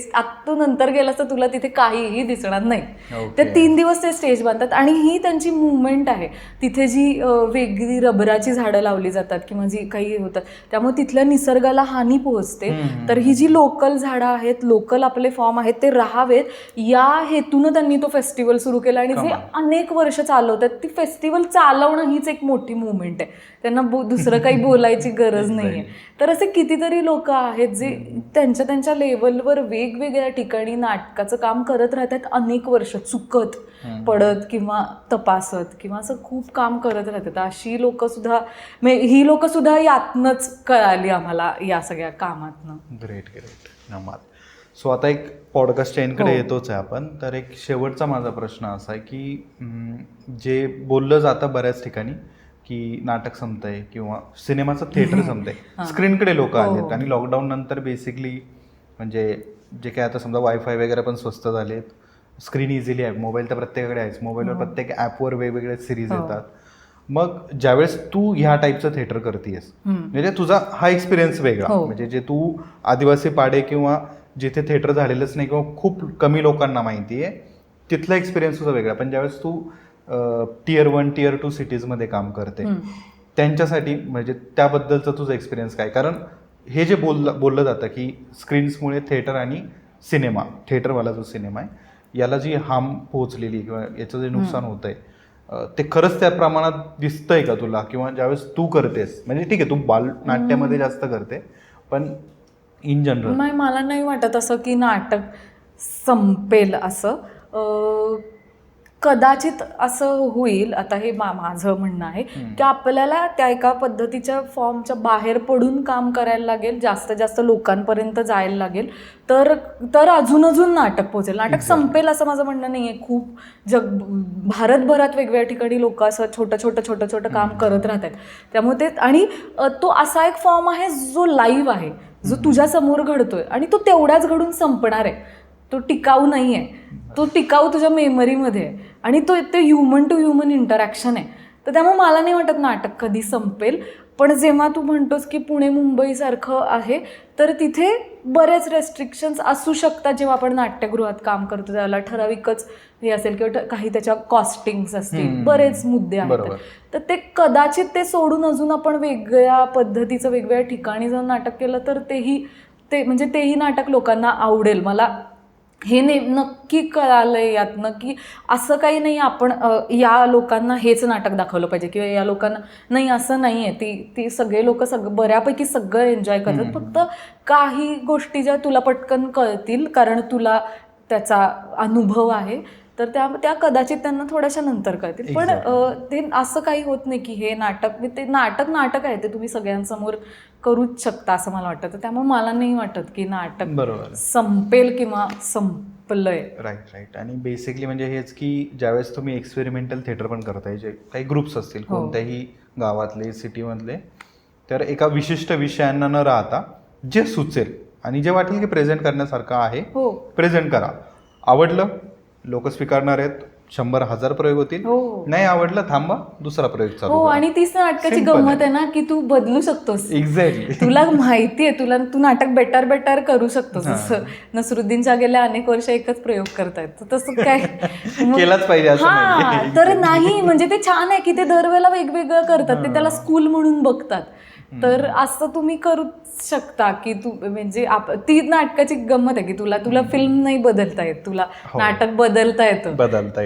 तू नंतर गेलास तर तुला तिथे काहीही दिसणार नाही. ते 3 दिवस ते स्टेज बांधतात. आणि ही त्यांची मुवमेंट आहे. तिथे जी वेगळी रबराची झाडं लावली जातात किंवा जी काही होतात त्यामुळे तिथल्या निसर्गाला हानी पोहोचते. तर ही जी लोकल झाडं आहेत, लोकल आपले फॉर्म आहेत ते राहावेत या हेतून त्यांनी तो फेस्टिवल सुरू केला. आणि जे अनेक वर्ष चालवतात. ती फेस्टिवल चालवणं हीच एक मोठी मुवमेंट आहे. त्यांना दुसरं काही बोलायची गरज नाहीये. तर असे कितीतरी लोक आहेत जे त्यांच्या लेवलवर वेगवेगळ्या ठिकाणी नाटकाचं काम करत राहतात. अनेक वर्ष चुकत पडत किंवा तपासत किंवा असं खूप काम करत राहतात. अशी लोक सुद्धा ही लोक सुद्धा यातनंच कळाली आम्हाला या सगळ्या कामातनं. ग्रेट धन्यवाद. सो आता एक पॉडकास्ट चेनकडे येतोच आहे आपण. तर एक शेवटचा माझा प्रश्न असा आहे की जे बोललं जातं बऱ्याच ठिकाणी की नाटक संपतंय किंवा सिनेमाचं थिएटर संपतंय, स्क्रीनकडे लोक आलेत. आणि लॉकडाऊन नंतर बेसिकली म्हणजे जे काय आता समजा वायफाय वगैरे पण स्वस्त झालेत, स्क्रीन इझिली आहे, मोबाईल तर प्रत्येकाकडे आहेच, मोबाईलवर प्रत्येक ॲपवर वेगवेगळे सिरीज येतात. मग ज्यावेळेस तू ह्या टाईपचं थिएटर करतेस म्हणजे तुझा हा एक्सपिरियन्स वेगळा, म्हणजे जे तू आदिवासी पाडे किंवा जिथे थिएटर झालेलंच नाही किंवा खूप कमी लोकांना माहिती आहे तिथला एक्सपिरियन्स तुझा वेगळा. पण ज्यावेळेस तू Tier 1 Tier 2 सिटीजमध्ये काम करते त्यांच्यासाठी म्हणजे त्याबद्दलचं तुझा एक्सपिरियन्स काय? कारण हे जे बोललं जातं की स्क्रीन्समुळे थिएटर आणि सिनेमा, थिएटरवाला जो सिनेमा आहे याला जी हार्म पोहोचलेली किंवा याचं जे नुकसान होत आहे ते खरंच त्या प्रमाणात दिसतंय का तुला? किंवा ज्यावेळेस तू करतेस, म्हणजे ठीक आहे तू बालनाट्यामध्ये जास्त करते पण इन जनरल? नाही, मला नाही वाटत असं की नाटक संपेल असं. कदाचित असं होईल. आता हे माझं म्हणणं आहे की आपल्याला त्या एका पद्धतीच्या फॉर्मच्या बाहेर पडून काम करायला लागेल, जास्त जास्त लोकांपर्यंत जायला लागेल, तर अजून नाटक पोहोचेल. नाटक संपेल असं माझं म्हणणं नाही आहे. खूप भारतभरात वेगवेगळ्या ठिकाणी लोक असं छोटं काम करत राहतात. त्यामुळे ते, आणि तो असा एक फॉर्म आहे जो लाईव्ह आहे, जो तुझ्या समोर घडतोय आणि तो तेवढ्याच घडून संपणार आहे. तो टिकाऊ नाही आहे. तो टिकाऊ तुझ्या मेमरीमध्ये आहे आणि ते ह्युमन टू ह्युमन इंटरॅक्शन आहे. तर त्यामुळे मला नाही वाटत नाटक कधी संपेल. पण जेव्हा तू म्हणतोस की पुणे मुंबईसारखं आहे तर तिथे बरेच रेस्ट्रिक्शन्स असू शकतात. जेव्हा आपण नाट्यगृहात काम करतो त्याला ठराविकच हे असेल किंवा काही त्याच्या कॉस्टिंग्स असतील, बरेच मुद्दे आहेत. तर ते कदाचित ते सोडून अजून आपण वेगळ्या पद्धतीचं वेगवेगळ्या ठिकाणी जाऊन नाटक केलं तर तेही नाटक लोकांना आवडेल. मला हे नक्की कळालंय यातनं की असं काही नाही आपण या लोकांना हेच नाटक दाखवलं पाहिजे किंवा या लोकांना नाही, असं नाही आहे. ती सगळे लोक बऱ्यापैकी सगळं एन्जॉय करतात. फक्त काही गोष्टी ज्या तुला पटकन कळतील कारण तुला त्याचा अनुभव आहे तर त्या कदाचित त्यांना थोड्याशा नंतर कळतील. पण ते असं काही होत नाही की हे नाटक आहे, ते तुम्ही सगळ्यांसमोर करूच शकता असं मला वाटतं. तर त्यामुळे मला नाही वाटत की नाटक संपेल किंवा संपलंय. राईट. आणि बेसिकली म्हणजे हेच की ज्यावेळेस तुम्ही एक्सपेरिमेंटल थिएटर पण करताय, जे काही ग्रुप्स असतील कोणत्याही गावातले सिटीमधले, तर एका विशिष्ट विषयांना न राहता जे सुचेल आणि जे वाटेल की प्रेझेंट करण्यासारखं आहे हो प्रेझेंट करा. आवडलं लोक स्वीकारणार आहेत, 100,000 प्रयोग होतील. हो नाही आवडलं थांबा, दुसरा प्रयोग चालू हो. करा. आणि तीच नाटकाची Simple गंमत आहे ना की तू बदलू शकतोस. एक्झॅक्टली. तुला माहितीये, तू नाटक बेटर करू शकतोस. जसं नसरुद्दीनच्या गेल्या अनेक वर्ष एकच प्रयोग करतायत, तर तसं काय केलाच पाहिजे असं हा नाही. तर नाही, म्हणजे ते छान आहे की ते दरवेळेला वेगवेगळं करतात, ते त्याला स्कूल म्हणून बघतात. तर असं तुम्ही करूच शकता की तू म्हणजे ती नाटकाची गंमत आहे की तुला फिल्म नाही बदलता येत, तुला नाटक बदलता येतं.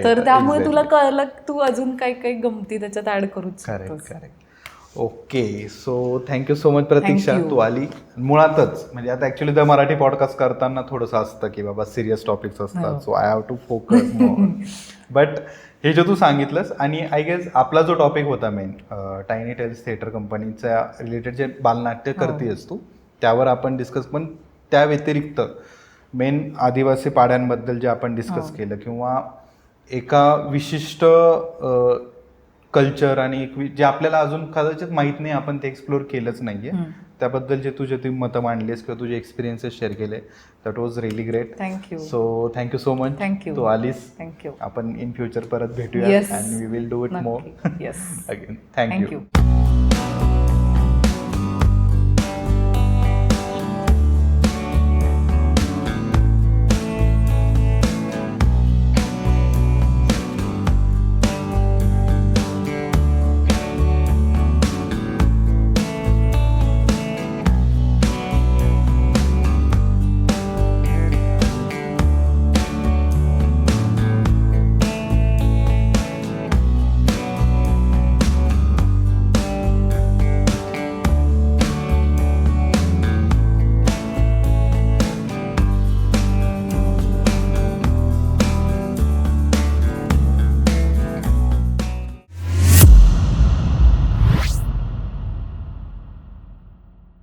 तर त्यामुळे तुला कळलं तू अजून काही काही गमती त्याच्यात ऍड करूच शकतोस. Correct. Okay, so thank you so much Pratiksha, Thank you. तू आली. मुळातच म्हणजे आता ऍक्च्युली द मराठी पॉडकास्ट करताना थोडंसं असतं की बाबा सिरियस टॉपिक्स असतात, so I have to focus more. But हे जे तू सांगितलंस, आणि आय गेस आपला जो टॉपिक होता मेन टायनी टेल्स थिएटर कंपनीच्या रिलेटेड जे बालनाट्य करतेस तू, त्यावर आपण डिस्कस, पण त्या व्यतिरिक्त मेन आदिवासी पाड्यांबद्दल जे आपण डिस्कस केलं, किंवा एका विशिष्ट कल्चर आणि जे आपल्याला अजून कदाचित माहीत नाही, आपण ते एक्सप्लोर केलंच नाहीये, त्याबद्दल जे तुझे मतं मांडलीस किंवा तुझे एक्सपिरियन्सेस शेअर केले, that was really great. Thank you. So thank you so much. Thank you. तू आलीस. थँक्यू. आपण इन फ्युचर परत भेटूया Yes. And we will do it more yes. Again. Thank you.